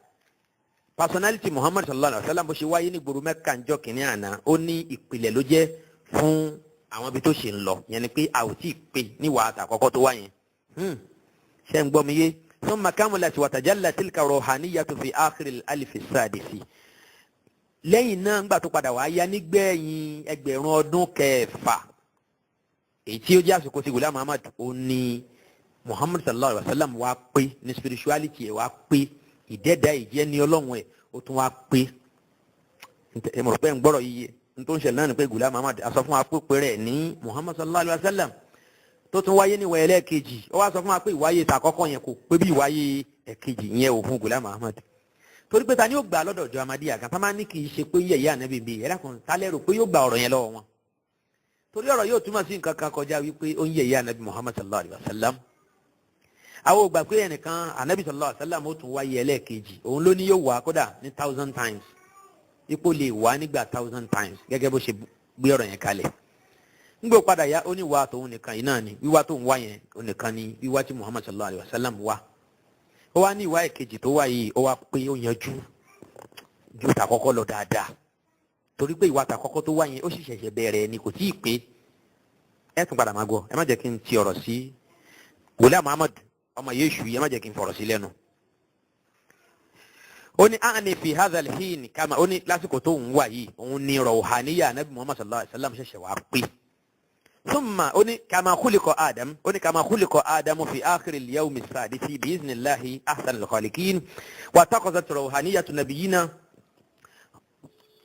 personality Muhammad sallallahu alaihi wasallam bó ṣe wáyé ní gbòòrò Mẹ́kà ńjọ́ kìíní àná ó ní ìpìlẹ̀ ló jẹ́ fún àwọn ibi tó ṣe ń lọ yẹn ni pé a ò tí ì pé níwàá àtàkọ́kọ́ tó wá yẹn ṣe ń gbọ́ mi yé thumma kamalat wa tajallat tilka ruhaniyatu fi akhir al-alf as-sadis lẹ́yìn náà ńgbà tó padà wá yá nígbẹ̀yìn ẹgbẹ̀rún ọdún kẹfà èyí tí ó jẹ́ àsìkò tí Ghulam Muhammad ó ní Muhammad sallallahu alaihi wasallam wá pé ní spirituality ẹ̀ wá pé ìdẹ́dà ìjẹ́ ní ọlọ́run ẹ̀ ó tún wá pé ẹ mọ̀ pé ń gbọ́rọ̀ yíyẹ ní tó ń ṣẹlẹ̀ náà ni pé Ghulam Muhammad a sọ fún wa pé rẹ̀ ní Muhammad sallallahu alaihi wasallam tó tún wáyé níwọ̀ ẹlẹ́ẹ̀kejì ó wá sọ fún wa pé ìwáyé ìtàkọ́kọ́ yẹn kò pé bí ìwáyé ẹ̀kejì yẹn ò fún Ghulam Muhammad torí pé ta ni ó gbà lọ́dọ̀ ọjọ́ Ahmadiyya kan tá máa ní kì í ṣe pé yẹ̀yẹ́ ànábì bíi ẹ̀rá kan tá lérò pé yóò gba ọ̀rọ̀ yẹn lọ́wọ́ wọn torí ọ̀rọ̀ yóò túmọ̀ sí nǹkan kan kọjá wípé ó ń yẹ̀yẹ́ ànábì Muhammad sallallahu alaihi wasallam àwọn ògbà pé ẹnìkan ànábì sallallahu alaihi wasallam ó tún wáyé ẹlẹ́ẹ̀kejì òun ló ní yóò wá kódà ní 1000 times ipò lè wá nígbà 1000 times gẹ́gẹ́ bó ṣe gbé ọ̀rọ̀ yẹn kalẹ̀ nígbà padà yá ó ní wá tòun nìkan yìí náà ni wíwá tóun wá yẹn ó nìkan ni wíwá tí Muhammad sallallahu alaihi wasallam wá ó wá ní ìwá ẹ̀kejì tó wá yìí ó wá pé ó yanjú ju tàkọ́kọ́ lọ dáadáa torí pé ìwà tàkọ́kọ́ tó wá yẹn ó sì ṣẹ̀ṣẹ̀ bẹ̀rẹ̀ ni kò tíì pé ẹ tún padà máa gbọ́ ẹ má jẹ́ kí n ti ọ̀rọ̀ sí Ghulam Muhammad ọmọ Yéṣu yìí ẹ má jẹ́ kí n fọ̀rọ̀ sí lẹ́nu. ó ní àní fi hadha al-hin kama ó ní lásìkò tó ń wà yìí òun ní ruhaniyya Nabi Muhammad sallallahu alaihi wasallam ṣẹ̀ṣẹ̀ wá pé. ثم أني كما خلق آدم كما خلق آدم في آخر اليوم السادس بإذن الله أحسن الخالقين واتخذت روحانية نبينا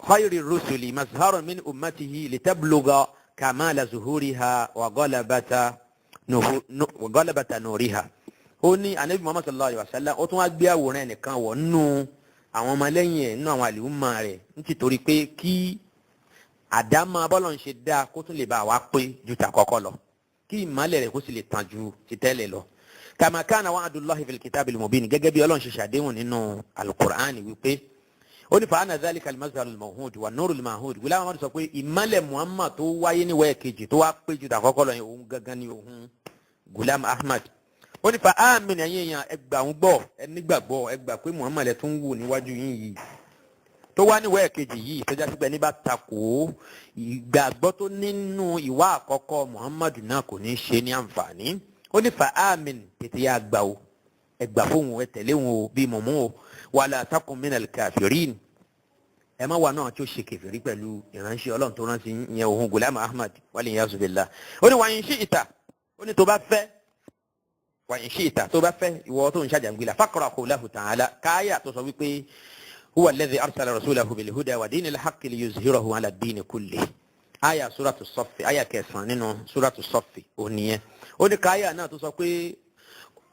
خير الرسل مظهرا من أمته لتبلغ كمال ظهورها وغلبة نورها. أني النبي محمد صلى الله عليه وسلم أتوا أبيا ورين كان ونو àwọn ọmọlẹ́yìn nínú àwọn àlùmọ́ rẹ̀ nítorí pé kí àdámọ́ bọ́lọ̀ ń ṣe dáa kó tún lè bá wa pé ju tàkọ́kọ́ lọ kí ìmọ̀lẹ̀ rẹ̀ kó sì lè tàn ju ti tẹ́lẹ̀ lọ. kama kana wa'dullahi fil kitabil mubin gẹ́gẹ́ bí Ọlọ́run ṣe ṣàdéhùn nínú alukur'ani wípé ó ní fa'ana dhalika al-mazhar al-mawhud wa nur al-mahud Ghulam Muhammad sọ pé ìmọ̀lẹ̀ Muhammad tó wáyé níwọ̀ kejì tó wá pé ju tàkọ́kọ́ lọ yẹn òun gangan ni òun Ghulam Ahmad. ó ní fa amin ẹ̀yin èèyàn ẹgbà ń gbọ́ ẹnigbàgbọ́ ẹgbà pé Muhammad ẹ̀ tún wù níwájú yín yìí tó wá níwọ̀ kejì yìí tó jásí pé ní bá takò ìgbàgbọ́ tó nínú ìwà àkọ́kọ́ Muhammad náà kò ní ṣe ní àǹfààní. ó ní fa amin tètè yá gbà o ẹgbà fóun ẹ tẹ̀lé wọn o bí mọ̀mọ́ o wala takun minal kafirin ẹ má wà náà tí ó ṣe kèfèrí pẹ̀lú ìránṣẹ́ Ọlọ́run tó ránṣẹ́ yẹn òun Ghulam Ahmad wal-iyazu billah. ó ní wa in shi'ta ó ní tó bá fẹ́ wa in shi'ta tó bá fẹ́ ìwọ tó ń ṣàjàngbìlà faqra qawlahu ta'ala káyà tó sọ wípé هو الذي أرسل رسوله بالهدى ودين الحق ليظهره على الدين كله. آية سورة الصف آية كيسان سورة الصف ونيه. oni kaya náà tó sọ pé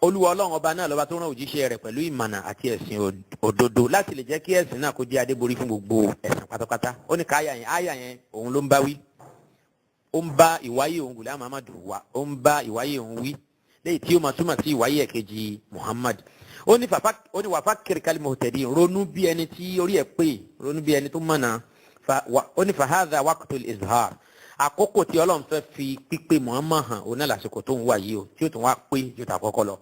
Olúwa Ọlọ́run ọba náà lọ́ba tó rán òjíṣẹ́ rẹ̀ pẹ̀lú ìmọ̀nà àti ẹ̀sìn òdodo láti lè jẹ́ kí ẹ̀sìn náà kó jẹ́ adéborí fún gbogbo ẹ̀sìn pátápátá. ó ní káyà yẹn áyà yẹn òun ló ń bá wí. ó ń bá ìwáyé òun Ghulam Muhammad wá ó ń bá ìwáyé òun wí léyìí tí ó máa túmọ̀ sí ìwáyé ẹ̀kejì Muhammad. ó ní wàfà kiri muhtadin ronú bí ẹni tí orí ẹ̀ pé ronú bí ẹni tó mọ̀nà ó ní fahadha waqtul izhar àkókò tí Ọlọ́run fẹ́ fi pípé Muhammad hàn òun náà lásìkò tó ń wà yìí o tí ó tún wá pé ju tàkọ́kọ́ lọ.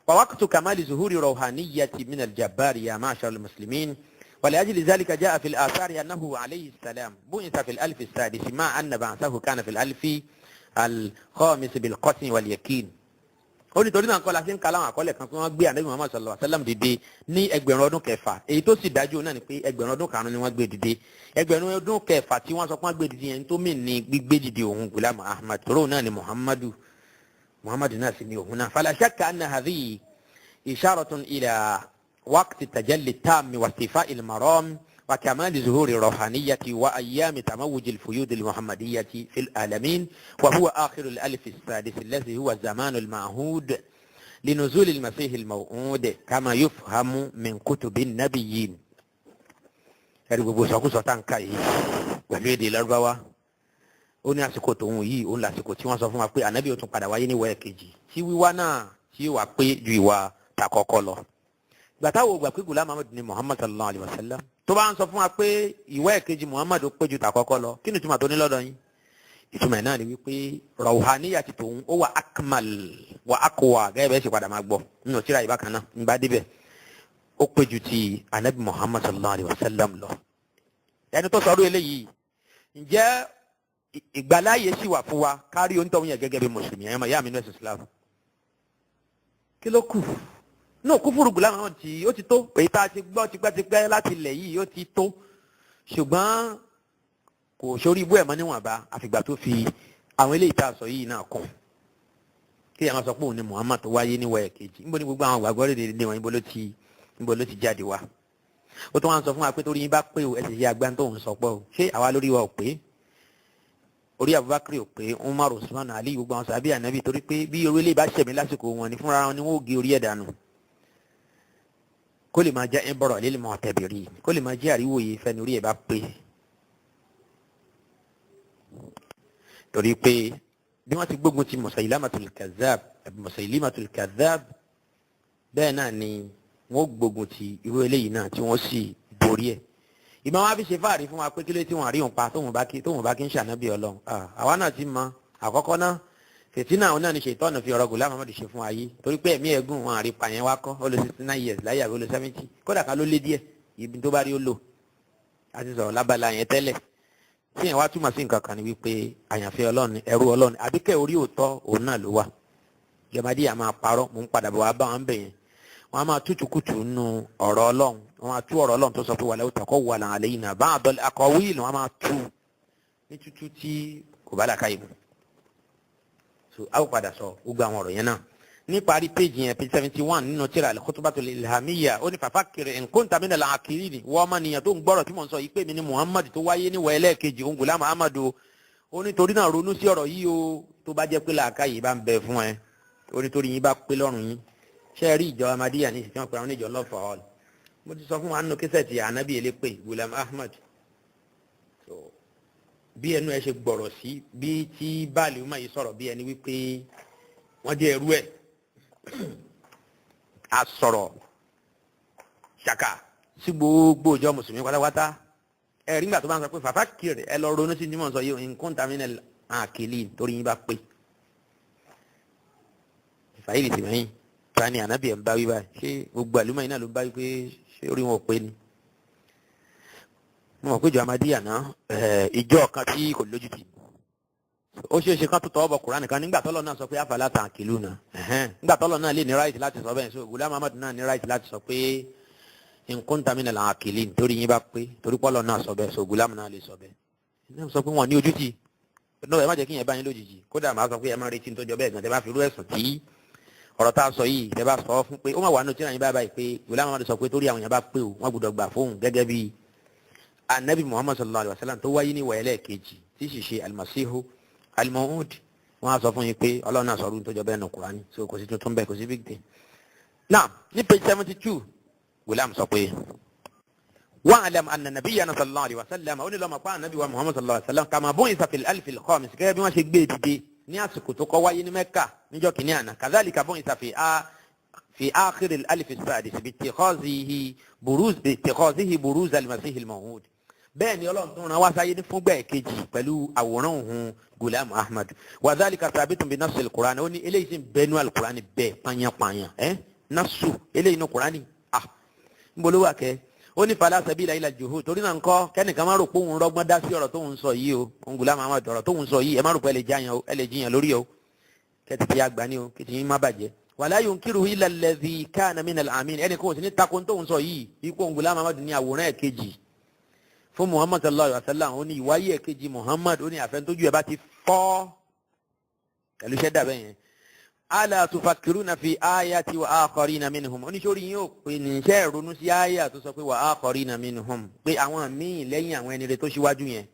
wa waqtu kamali zuhuri ruhaniyyati min al-jabbari ya ma'shar al-muslimin wa li ajli dhalika jaa fi al-athari annahu alayhi salam bu'itha fi al-alf as-sadis ma anna ba'thahu kana fi al-alf al-khamis bil-qasm wal-yakin. ó ní torí náà kọ́ la ṣe ń ka láwọn àkọọ́lẹ̀ kan pé wọ́n gbé Ànábì Muhammad sallallahu alaihi wasallam dìde ní ẹgbẹ̀rún ọdún kẹfà èyí tó sì dájú náà ni pé ẹgbẹ̀rún ọdún karùn-ún ni wọ́n gbé dìde ẹgbẹ̀rún ọdún kẹfà tí wọ́n sọ pé wọ́n gbé dìde yẹn tó mì ní gbígbé dìde òun Ghulam Ahmad tóró náà ni Muhammadu náà sì ni òun náà. fala shakka anna hadhihi isharatun ila waqti tajalli tam wa istifa'il maram wa kamali zuhuri ruhaniyyati wa ayyami tamawuj al-fuyud al-muhammadiyyati fi al-alamin wa huwa akhir al-alf as-sadis alladhi huwa zaman al-ma'hud لنزول المسيح الموعود كما يفهم من كتب النبيين. ẹ̀rí gbogbo sọkúsọ tá n ká yìí pẹ̀lú èdè Lárúbáwá ó ní àsìkò tòun yìí ó ń la àsìkò tí wọ́n sọ fún wa pé ànábì ó tún padà wáyé níwọ̀ ẹ̀kejì tí wíwá náà tí wà pé ju ìwà tàkọ́kọ́ lọ. gbàtàwọ̀ gbà pé Ghulam Muhammad ní Muhammad sallallahu alayhi wa sallam tó bá ń sọ fún wa pé ìwà ẹ̀kejì Muhammad ó pé ju tàkọ́kọ́ lọ kí ni túmọ̀ tó ní lọ́dọ̀ yín ìtumọ̀ náà ni wípé rauhaniya ti tòun ó wà akmal wà aqwa gẹ́gẹ́ bẹ́ẹ̀ ṣe padà máa gbọ́ nínú tíra ìbá kan náà nígbà débẹ̀ ó pé ju ti anabi muhammad sallallahu alayhi wa sallam lọ. ẹni tó sọ̀rọ̀ eléyìí ǹjẹ́ ìgbàláyè sì wà fún wa kárí oníntọ̀hún yẹn gẹ́gẹ́ bí mùsùlùmí ẹ̀yàn máa yá mi ní ẹ̀sìn islam kí ló kù náà kúfúrú gùlámù náà ó ti tó èyí tá a ti gbọ́ tipẹ́tipẹ́ láti ilẹ̀ yìí ó ti tó ṣùgbọ́n kò sórí ibú ẹ̀ mọ́ níwọ̀nba àfìgbà tó fi àwọn eléyìí tá a sọ yìí náà kún kí àwọn sọ pé òun ni muhammad tó wáyé níwọ̀ ẹ̀ kejì níbo ni gbogbo àwọn àgbàgbọ́ rèé dé wọn níbo ló ti jáde wá ó tún wá ń sọ fún wa pé torí yín bá pé o ẹ sì ṣe agbá tó ń sọ pọ̀ o ṣé àwa lórí wa ò pé orí abubakar ò pé umar usman ali gbogbo àwọn sàbí ànábì torí pé bí orí ilé bá ṣẹ̀mí lásìkò wọn ni fúnra wọn ni wọn ò gé orí ẹ̀ dànù kó lè máa jẹ́ ẹ̀bọ̀rọ̀ lílì mọ́ tẹ̀bìrì kó lè máa jẹ́ àríwòye fẹ́ni orí ẹ̀ bá pé torí pé bí wọ́n ti gbógun ti Musailamatul Kadhab bẹ́ẹ̀ náà ni wọ́n gbógun ti irú eléyìí náà tí wọ́n sì borí ẹ̀ ìmọ̀ wọn á fi ṣe fáàrí fún wa pé kí ló tí wọ́n rí òun pa tóun bá kí ń ṣànábì ọlọ́run àwa náà ti mọ àkọ́kọ́ náà fìtínà òun náà ni ṣètọ́nù fi ọ̀rọ̀ Ghulam Ahmad ṣe fún ayé torí pé ẹ̀mí ẹ̀gún wọn àrípa yẹn wá kọ́ ó lé 69 years láyé àbí ó lé 70 kódà ká ló lé díẹ̀ ibi tó bá rí ó lò á ti sọ̀rọ̀ lábala yẹn tẹ́lẹ̀ tí yẹn wá túmọ̀ sí nǹkan kan ni wípé àyànfẹ́ ọlọ́run ẹrú ọlọ́run àbíkẹ́ orí òótọ́ òun náà ló wà jẹmadíyà máa parọ́ mò ń padà bọ̀ wá bá wọn bẹ̀ yẹn wọn a máa tútùkùtù nù ọ̀rọ̀ ọlọ́run wọn máa tú ọ̀rọ̀ ọlọ́run tó sọ pé walaw taqawwala alayna ba'dal aqawil wọn máa tú ní tútù tí kò bá làkà ìmù so a ó padà sọ gbogbo àwọn ọ̀rọ̀ yẹn náà ní parí péjì yẹn page 71 nínú tírà al-khutbatul ilhamiyya ó ní fafakkir in kunta minal aqilin wọ́n ọmọ nìyẹn tó ń gbọ́rọ̀ tí mò ń sọ yìí pé mi ni muhammad tó wáyé ní wẹ̀ẹ́lẹ́ kejì òun Ghulam Ahmad ó nítorí náà ronú sí ọ̀rọ̀ yìí o tó bá jẹ́ pé làákàyè bá ń bẹ fún ẹ ó nítorí yín bá pé lọ́rùn yín ṣe rí ìjọ Ahmadiyya ní ìsìnkú àwọn oníjọ love for all mo ti sọ fún wa nínú kíṣẹ́ẹ̀tì ànábì elépè Ghulam Ahmad bí ẹnu ẹ ṣe gbọ̀rọ̀ sí bí tí báàlì ọmọ yìí sọ̀rọ̀ bí ẹni wípé wọ́n jẹ́ ẹrú ẹ̀ a sọ̀rọ̀ ṣàkà sí gbogbo ìjọ mùsùlùmí pátápátá ẹ̀rí nígbà tó bá ń sọ pé fafakkir ẹ lọ ronú sí ní mọ̀ sọ yìí in kunta minal aqilin torí yín bá pé ìfàyèlì tì mẹ́yìn tí wọ́n ní ànábì ẹ̀ ń bá wí báyìí ṣé gbogbo àlùmọ́ yìí náà ló ń bá wí pé ṣé orí wọn ò pé ni mo mọ̀ pé ìjọ Ahmadiyya náà ìjọ kan tí kò lójútì ó ṣeé ṣe kán tó tọwọ́ bọ Kùránì kan nígbà tọ́lọ́ náà sọ pé afala ta'qiluna nígbà tọ́lọ́ náà lè ní ráìtì láti sọ bẹ́ẹ̀ so Ghulam Ahmad náà ní ráìtì láti sọ pé in kunta minal aqilin torí yín bá pé torí pọ́lọ́ náà sọ bẹ́ẹ̀ so Ghulam náà lè sọ bẹ́ẹ̀ náà sọ pé wọn ní ojútì náà ẹ má jẹ́ kí yẹn bá yín lójijì kódà máa sọ pé ẹ má retí tó jọ bẹ́ẹ̀ gan tẹ bá fi rú ẹ̀sùn tí ọ̀rọ̀ tá a sọ yìí tẹ bá sọ fún pé ó má wà nù tí yín bá báyìí pé Ghulam Ahmad sọ pé torí àwọn yẹn bá pé o wọ́n gbọ́dọ̀ gbà fóun gẹ́gẹ́ bí anabi Muhammad sallallahu alaihi wasallam tó wáyé ní wẹ̀ẹ́lẹ́ kejì tí sì ṣe almasihu almawud wọn á sọ fún yín pé ọlọ́run náà sọ̀rọ̀ tó jọ bẹ́ẹ̀ nù Kùránì so kò sí tuntun bẹ́ẹ̀ kò sí big day. now ní page 72 Ghulam sọ pé wa'lam anna nabiyyana sallallahu alaihi wasallam ó ní lọ́mọ pa anabi wa Muhammad sallallahu alaihi wasallam kama bu'itha fil alfil khamis gẹ́gẹ́ bí wọ́n ṣe gbé dìde ní àsìkò tó kọ́ wáyé ní Mẹ́kà níjọ́ kìíní àná kadhalika bu'itha في آخر الألف السادس باتخاذه بروز المسيح الموعود bẹ́ẹ̀ ni Ọlọ́run tún rán wá sáyé ní fúngbà kejì pẹ̀lú àwòrán òun Ghulam Ahmad وذلك ثابت بنص القرآن ó ní eléyìí sì ń bẹnu alukurani bẹ́ẹ̀ panyanpanyan nasu eléyìí ní kurani ń bolo wà kẹ́ ó ní fala sabila ila juhud torí náà ń kọ́ kẹ́nìkan má rò pé òun rọ́gbọ́n dá sí ọ̀rọ̀ tóun sọ yìí o òun Ghulam Ahmad ọ̀rọ̀ tóun sọ yìí ẹ má rò pé ẹ lè jiyàn lórí o kẹ́tìtì àgbà ni o kìtì yín má bàjẹ́ wala yunkiruhu illa alladhi kana min al-amin ẹnì kan ò sí ní takò tó ń sọ yìí ikú Ghulam Ahmad ní àwòrán ẹ̀kejì fún Muhammad sallallahu alaihi wasallam ó ní ìwáyé ẹ̀kejì Muhammad ó ní àfẹntójú ẹ̀ bá ti fọ́ pẹ̀lú iṣẹ́ dàbẹ̀ yẹn ala tufakkiruna fi ayati wa akharina minhum ó ní sórí yín ò pé ní iṣẹ́ ìrònú sí àyà tó sọ pé wa akharina minhum pé àwọn míì lẹ́yìn àwọn ẹni rẹ̀ tó ṣíwájú yẹn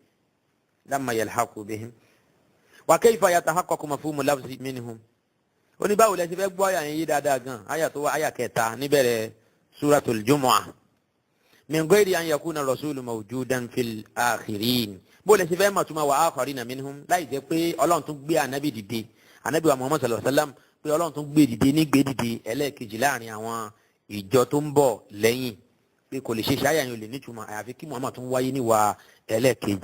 lamma yalhaqu bihim wa kayfa yatahaqqaqu mafhumu lafzi minhum ó ní báwo lẹ ṣe fẹ́ gbọ́ àyà yẹn yé dáadáa gan àyà tó wá àyà kẹta níbẹ̀rẹ̀ suratul Jumu'ah min ghairi an yakuna rasulu mawjudan fil akhirin bó lẹ ṣe fẹ́ mọ̀túnmá wa akharina minhum láì jẹ́ pé Ọlọ́run tún gbé ànábì dìde ànábì wa Muhammad sallallahu alaihi wasallam pé Ọlọ́run tún gbé dìde ní gbé dìde ẹlẹ́ẹ̀kejì láàrin àwọn ìjọ tó ń bọ̀ lẹ́yìn pé kò lè ṣe ṣe àyà yẹn ò lè nítumọ̀ àyàfi kí Muhammad tún wáyé níwà ẹlẹ́ẹ̀kejì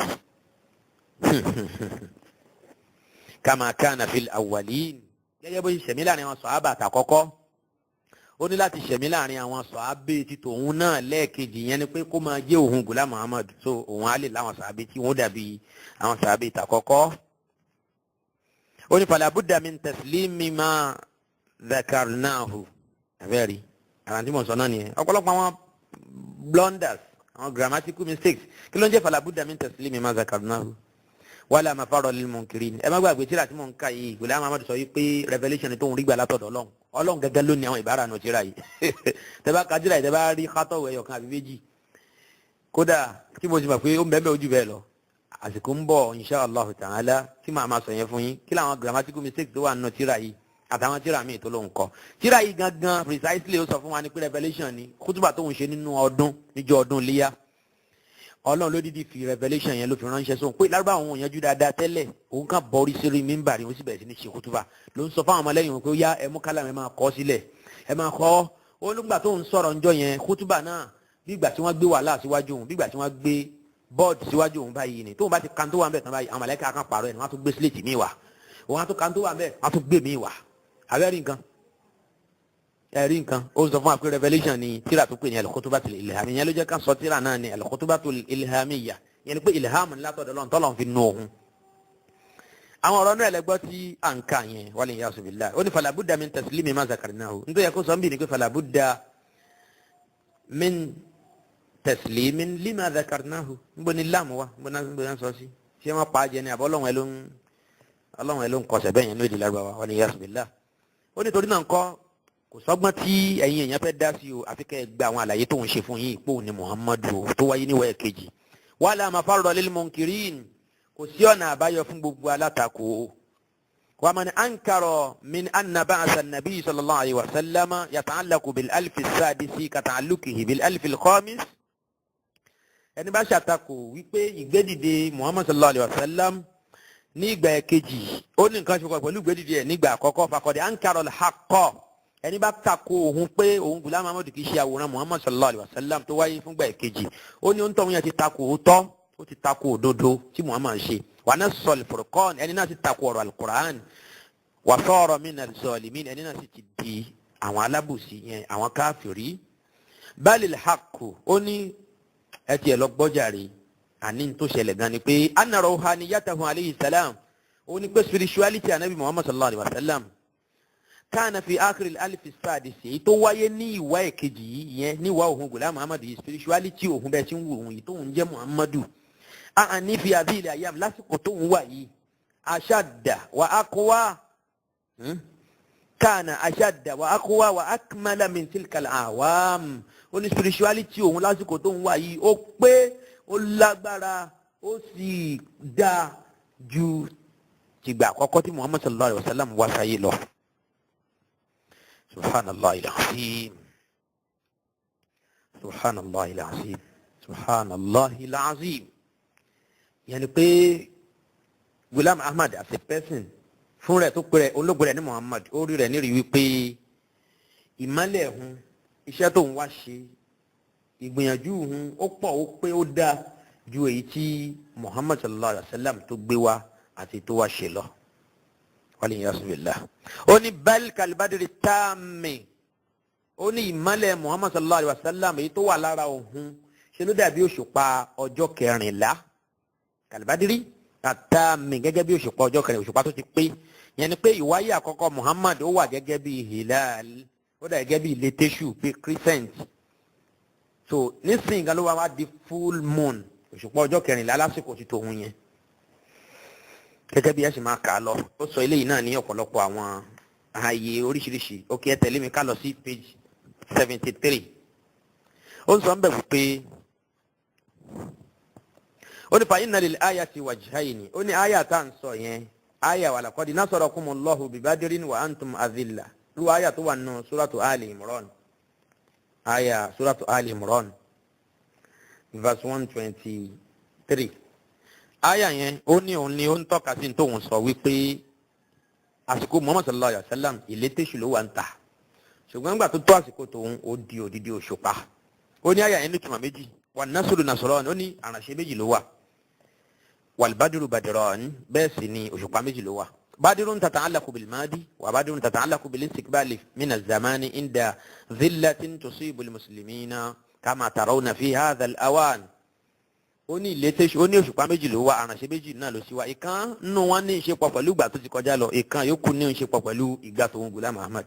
kama kana fil awwalin gẹ́gẹ́ bó ṣe ṣẹ̀mí láàrin àwọn sọ̀hábà àtàkọ́kọ́ ó ní láti ṣẹ̀mí láàrin àwọn sọ̀hábà tí tòun náà lẹ́ẹ̀kejì yẹn ni pé kó máa jẹ́ òun Ghulam Muhammad so òun á lè láwọn sọ̀hábà tí wọ́n dàbí àwọn sọ̀hábà àtàkọ́kọ́. ó ní fala budda min taslimi ma dhakarnahu abẹ́rẹ́ àrántí mọ̀ sọ náà nìyẹn ọ̀pọ̀lọpọ̀ àwọn blunders àwọn grammatical mistakes kí ló ń jẹ́ fala budda min taslimi ma dhakarnahu wala mafaro lil munkirin ẹ má gbàgbé tíra tí mò ń kà yìí Ghulam Muhammad sọ wípé revelation tó ń rí gbà látọ̀dọ̀ Ọlọ́run gẹ́gẹ́ ló ní àwọn ìbára náà tíra yìí tẹ́bá kájíra yìí tẹ́bá rí kátọ̀wé ẹ̀yọ̀kan àbí méjì kódà tí mo ti mọ̀ pé ó ń bẹ́ẹ̀ ojú bẹ́ẹ̀ lọ àsìkò ń bọ̀ insha Allah ta'ala tí màá máa sọ yẹn fún yín kí làwọn grammatical mistakes tó wà nínú tíra yìí àtàwọn tíra míì tó ló ń kọ tíra yìí gangan precisely ó sọ fún wa ní pé revelation ni kútùbà tó ń ṣe nínú ọdún níjọ́ ọdún Iléyá Ọlọ́run ló dídí fi revelation yẹn ló fi ránṣẹ́ sóhun pé lárúbá àwọn òun yanjú dáadáa tẹ́lẹ̀ òun kàn bọ́rí sírí mímbàrí ó sì bẹ̀rẹ̀ sí ní ṣe kútùbà ló ń sọ fáwọn ọmọlẹ́yìn wọn pé ó yá ẹ mú kálàmù ẹ máa kọ sílẹ̀ ẹ máa kọ ó nígbà tó ń sọ̀rọ̀ ńjọ́ yẹn kútùbà náà bí ìgbà tí wọ́n gbé wàhálà síwájú òun bí ìgbà tí wọ́n gbé bọ́ọ̀dù síwájú òun báyìí ni tóun bá ti kan tó wà ń bẹ̀ tán báyìí àwọn màláíkà kan pààrọ̀ ẹ̀ ni wọ́n á tún gbé sílẹ̀tì míì wá òun á tún kan tó wà ń bẹ̀ wọ́n á tún gbé míì wá àbẹ́rẹ́ nǹkan ẹ̀rí nǹkan ó sọ fún wa pé revelation ni tíra tó pè ní al-Khutubatul Ilhamiyya yẹn ló jẹ́ ká sọ tíra náà ní al-Khutubatul Ilhamiyya yẹn ni pé ilham látọ̀dọ̀ Ọlọ́run tọ́lọ́run fi nù òun. àwọn ọ̀rọ̀ náà ẹlẹgbọ́ tí à ń kà yẹn wal iyyazu billah ó ní fala budda min taslimi ma zakarnahu nítorí yẹ kó sọ ń bì ní pé fala budda min taslimin lima zakarnahu níbo ni láàmú wa níbo náà sọ sí ṣé wọ́n pa á jẹ ní àbọ̀ Ọlọ́run ẹ̀ ló ń kọsẹ̀ bẹ́ẹ̀ yẹn ní èdè Lárúbáwá wal iyyazu billah ó ní torí náà ńkọ́ kò sọ́gbọ́n tí ẹ̀yin èèyàn fẹ́ dá sí o àfi kẹ́ ẹ gba àwọn àlàyé tó ń ṣe fún yín ipò ní Muhammadu tó wáyé níwọ̀ ẹ̀kejì wala mafarra lil munkirin kò sí ọ̀nà àbáyọ fún gbogbo alátakò wa man ankara min anna ba'sa an-nabi sallallahu alayhi wa sallam yata'allaqu bil alf as-sadisi ka ta'alluqihi bil alf al-khamis ẹni bá ṣàtakò wípé ìgbédìde Muhammad sallallahu alayhi wa sallam ní ìgbà ẹ̀kejì ó ní nǹkan ṣe pẹ̀lú ìgbédìde ẹ̀ nígbà àkọ́kọ́ faqad ankara al-haqqa ẹni bá tako òun pé òun Ghulam Muhammad kì í ṣe àwòrán Muhammad sallallahu alayhi wa sallam tó wáyé fúngbà ẹ̀kejì ó ní òǹtọ̀ yẹn ti tako òótọ́ ó ti tako òdodo tí Muhammad ṣe wa nassa al-Furqan ẹni náà ti tako ọ̀rọ̀ al-Qur'an wa sara mina az-zalimin ẹni náà sì ti di àwọn alábòsí yẹn àwọn káfìrí balil haqqu ó ní ẹ tiẹ̀ lọ gbọ́jàre àní tó ṣẹlẹ̀ gan ni pé anna ruhaniyatahu alayhi salam ó ní pé spirituality anabi Muhammad sallallahu alayhi wa sallam kana fi akhir al-alf as-sadis tó wáyé ní ìwà ẹ̀kejì yìí yẹn ní ìwà òhun Ghulam Muhammad yìí spirituality òhun bẹ́ẹ̀ tí ń wù òhun yìí tóun jẹ́ Muhammadu ní fi hadhihi al-ayyam lásìkò tóun wà yìí ashadda wa aqwa kana ashadda wa aqwa wa akmala min tilka al-awam ó ní spirituality òhun lásìkò tóun wà yìí ó pé ó lágbára ó sì dáa ju tìgbà àkọ́kọ́ tí Muhammad sallallahu alayhi wa sallam wá sáyé lọ. سبحان الله العظيم سبحان الله العظيم سبحان الله العظيم يعني pé Ghulam Ahmad as a person fún rẹ̀ tó pé ológun rẹ̀ ní Muhammad ó rí rẹ̀ ní rí wípé ìmọ́lẹ̀ hun iṣẹ́ tó ń wá ṣe ìgbìyànjú hun ó pọ̀ ó pé ó dáa ju èyí tí Muhammad sallallahu alaihi wasallam tó gbé wá àti tó wá ṣe lọ waliyasu billah ó ní bal kalbadiri taami ó ní ìmọ́lẹ̀ Muhammad sallallahu alaihi wasallam èyí tó wà lára òun ṣe ló dàbí òṣùpá ọjọ́ kẹrìnlá kalbadiri taami gẹ́gẹ́ bí òṣùpá ọjọ́ kẹrìnlá òṣùpá tó ti pé yẹn ni pé ìwáyé àkọ́kọ́ Muhammad ó wà gẹ́gẹ́ bí hilal ó dà gẹ́gẹ́ bí ilétésù pé crescent so nísìnyí gan ló wá di full moon òṣùpá ọjọ́ kẹrìnlá lásìkò ti tòun yẹn gẹ́gẹ́ bí ẹ sì máa kà á lọ ó sọ eléyìí náà ní ọ̀pọ̀lọpọ̀ àwọn ààyè oríṣiríṣi ó kí ẹ tẹ̀lé mi ká lọ sí page 73 ó ń sọ ń bẹ̀ wípé ó ní fa inna lil ayati wajhayni ó ní àyà tá à ń sọ yẹn àyà wa laqad nasarakumullahu bi badrin wa antum adhilla lu àyà tó wà nù suratu Ali Imran àyà suratu Ali Imran verse 123 àyà yẹn ó ní òun ni ó ń tọ́ka sí tóun sọ wípé àsìkò Muhammad sallallahu alayhi wa sallam ìlétésù ló wà ń ta ṣùgbọ́n nígbà tó tó àsìkò tóun ó di òdìdí òṣùpá ó ní àyà yẹn ní tùmọ̀ méjì wà nasru nasran ó ní àrànṣe méjì ló wà wal badru badran bẹ́ẹ̀ sì ni òṣùpá méjì ló wà badirun tata'allaqu bil madi wa badirun tata'allaqu bil istiqbali min az-zamani inda dhillatin tusibu al-muslimina kama tarawna fi hadha al-awan. ó ní ìlétésù ó ní òṣùpá méjì ló wà àránṣẹ́ méjì náà ló sì wá ìkan nínú wọn ní ìṣepọ̀ pẹ̀lú ìgbà tó ti kọjá lọ ìkan yòókù ní ìṣepọ̀ pẹ̀lú ìgbà tó ń Ghulam Ahmad.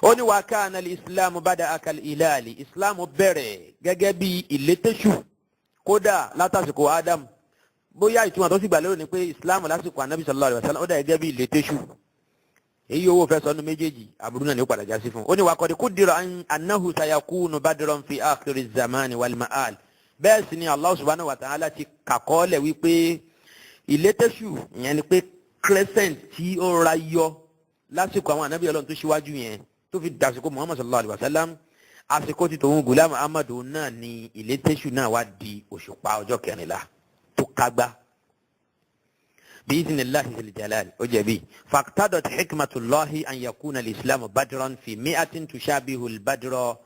ó ní wa kana al-islam bada akal ilali islam bẹ̀rẹ̀ gẹ́gẹ́ bí ìlétésù kódà látàsìkò Adam bóyá ìtumọ̀ tó sì gbà lérò ni pé islam lásìkò anabi sallallahu alaihi wasallam ó dà gẹ́gẹ́ bí ìlétésù èyí owó fẹ́ sọnù méjèèjì àbúrú náà ni ó padà já sí fún. ó ní wa qad qudira annahu sayakunu badran fi akhir zamani wal ma'al. bẹ́ẹ̀ sì ni Allah subhanahu wa ta'ala ti kàkọ́ọ́lẹ̀ wípé ìlétésù ìyẹn ni pé crescent tí ó ra yọ lásìkò àwọn ànábì Ọlọ́run tó ṣíwájú yẹn tó fi dàsìkò Muhammad sallallahu alaihi wasallam àsìkò tí tòun Ghulam Ahmad náà ni ìlétésù náà wá di òṣùpá ọjọ́ kẹrìnlá tó kágbá bi'iznillahi zil jalal ó jẹ̀bi faqtadat hikmatullahi an yakuna al-islam badran fi mi'atin tushabihu al-badra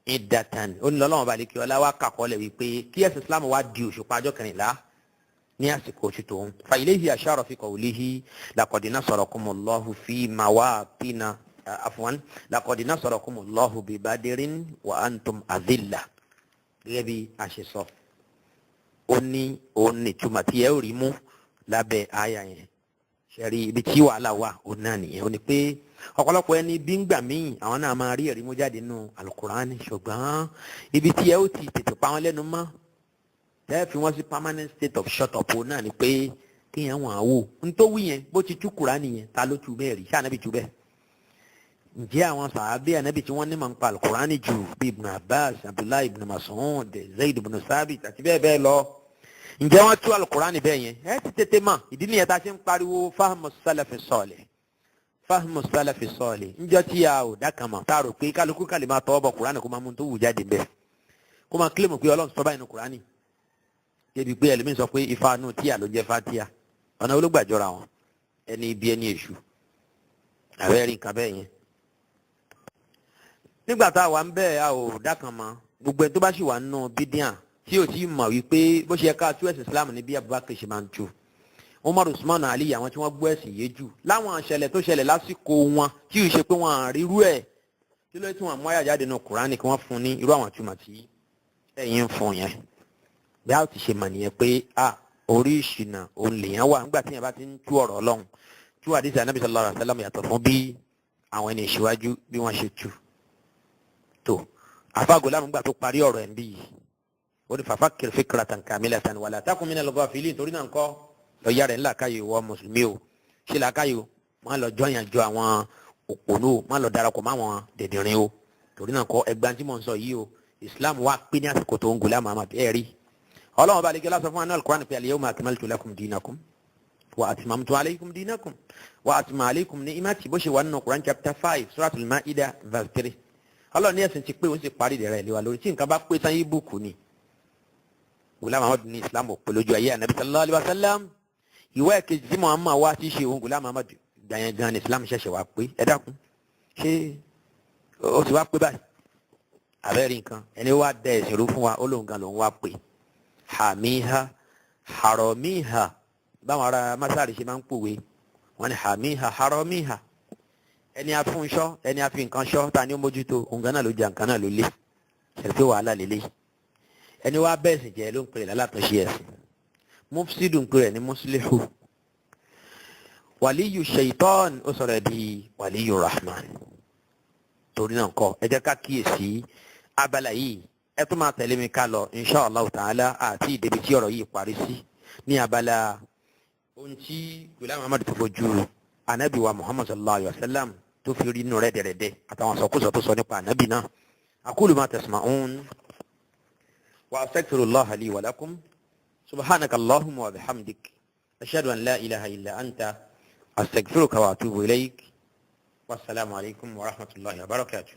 ìdàtàn onílọ́lọ́wọ́n balẹ̀ kí ọlá wa kàkọ́lẹ̀ wípé kí ẹ̀sìn islam wa di òṣùpá ọjọ́ kẹrìnlá ní àsìkò oṣù tòun. fa ilayhi ashara fi qawlihi laqad nasarakumullahu fi mawatina afwan laqad nasarakumullahu bi badrin wa antum adilla. gẹ́gẹ́ bí a ṣe sọ ó ní òun ìtumọ̀ tí ẹ ò rí mú lábẹ́ àyà yẹn ṣẹ̀rí ibi tí wàhálà wà òun náà nìyẹn ó ní pé ọ̀pọ̀lọpọ̀ ẹni bí ń gbà míì àwọn náà máa rí ẹ̀rí mú jáde nínú alukurani ṣùgbọ́n ibi tí ẹ ó ti tètè pa wọn lẹ́nu mọ́ tẹ́ fi wọ́n sí permanent state of shut up náà ni pé kéèyàn wọ̀n á wò ń tó wí yẹn bó ti tú kurani yẹn ta ló tu bẹ́ẹ̀ rí ṣáà nábì tu bẹ́ẹ̀. ǹjẹ́ àwọn sàábé ànábì tí wọ́n ní mọ̀ ń pa alukurani jù bí ibn Abbas Abdullahi ibn Mas'ud Zayd ibn Sabit àti bẹ́ẹ̀ bẹ́ẹ̀ lọ ǹjẹ́ wọ́n tú alukurani bẹ́ẹ̀ yẹn ẹ ti tètè mọ̀ ìdí nìyẹn tá a ṣe ń pariwo fahmu salafi salih fahmu salafi salih ǹjọ́ tí a ò dákan mọ̀ tá a rò pé kálukú kàlè máa tọwọ́ bọ̀ kurani kó máa mú tó wù jáde bẹ́ẹ̀ kó máa kílèmù pé Ọlọ́run sọ báyìí nínú kurani débi pé ẹlòmíín sọ pé ifá nù tíà ló jẹ́ fatia ọ̀nà olóògbàjọra wọn ẹni ibi ẹni èṣù àbẹ́rẹ́ nǹkan bẹ́ẹ̀ yẹn. nígbà tá a wà ń bẹ́ẹ̀ a ò dákan mọ̀ gbogbo ẹni tó bá sì wà nínú bídíà tí ò tí ì mọ̀ wípé bó ṣe ká tú ẹ̀sìn Islam ní bí Abubakar ṣe máa ń tú Umar Usman Ali àwọn tí wọ́n gbọ́ ẹ̀sìn yé jù láwọn ìṣẹ̀lẹ̀ tó ṣẹlẹ̀ lásìkò wọn tí ì ṣe pé wọ́n à rírú ẹ̀ kí ló tí wọ́n mú àyàjáde nínú Kùránì kí wọ́n fún ní irú àwọn túmọ̀ tí ẹ̀yin ń fún yẹn bí a ti ṣe mọ̀ nìyẹn pé orí ìṣìnà òun lèèyàn wà nígbà tí yẹn bá ti ń tú ọ̀rọ̀ Ọlọ́run tú àdìsí Ànábì sallallahu alaihi wasallam yàtọ̀ fún bí àwọn ẹni ìṣíwájú bí wọ́n ṣe tú tó àfa Ghulam gbà tó parí ọ̀rọ̀ ẹ̀ ń bí yìí ó ní fafakkir fikratan kamilatan wala takun minal ghafilin torí náà ń kọ́ lọ́ọ́yà rẹ̀ ńlá káyọ̀ ìwọ mùsùlùmí o ṣe là káyọ̀ má lọ jọyàn jọ àwọn òpònú o má lọ darapọ̀ má wọn dẹ̀dẹ̀rin o torí náà kọ́ ẹgbàá tí mò ń sọ yìí o Islam wà pé ní àsìkò tó ń Ghulam Ahmad ẹ̀ rí Ọlọ́run bá lè gẹ́lá sọ fún wa náà Al-Qur'an pé al-yawma akmaltu lakum dinakum wa atmamtu alaykum dinakum wa atmamtu alaykum ni'mati bó ṣe wà nínú Quran chapter 5 Suratul Ma'idah verse 3 Ọlọ́run ní ẹ̀sìn ti pé ó sì parí ìdẹ̀rẹ̀ ìléwà lórí tí nǹkan bá pé sáyé bùkù ni Ghulam Ahmad ní Islam ò pé lójú ayé Ànábì sallallahu alaihi wasallam ìwé kejì tí Muhammad wá ti ṣe òun Ghulam Ahmad gbàyẹn gan ni Islam ṣẹ̀ṣẹ̀ wá pé ẹ dákun ṣé ó ti wá pé báyìí àbẹ́rẹ́ nǹkan ẹni wá dẹ ẹ̀sìn rú fún wa ó lóun gan lòun wá pé hamiha haramiha báwọn ará masari ṣe máa ń pòwe wọn ni hamiha haramiha ẹni afúnṣọ ẹni afi nǹkan ṣọ ta ni ó mójútó òun gan náà ló jà nǹkan náà ló lé ṣe pé wàhálà lélẹ́yìí ẹni wá bẹ́ẹ̀ sì jẹ́ ló ń pèrè lálàtúnṣe ẹ̀sìn mufsidu ń pèrè ní muslihu wàlíyù shaitan ó sọ̀rọ̀ di wàlíyù rahman torí náà kọ́ ẹ jẹ́ ká kíyèsí abala yìí ẹ tún máa tẹ̀lé mi ká lọ inshallah ta'ala àti ìdèbí tí ọ̀rọ̀ yìí parí sí ní abala ohun tí Ghulam Ahmad tó fojú anabi wa Muhammad sallallahu alayhi wa sallam tó fi rí inú rẹ̀ dẹ̀rẹ̀dẹ̀ àtàwọn sọkúsọ tó sọ nípa anabi náà aqulu ma tasma'un وأستغفر الله لي ولكم سبحانك اللهم وبحمدك أشهد أن لا إله إلا أنت أستغفرك وأتوب إليك والسلام عليكم ورحمة الله وبركاته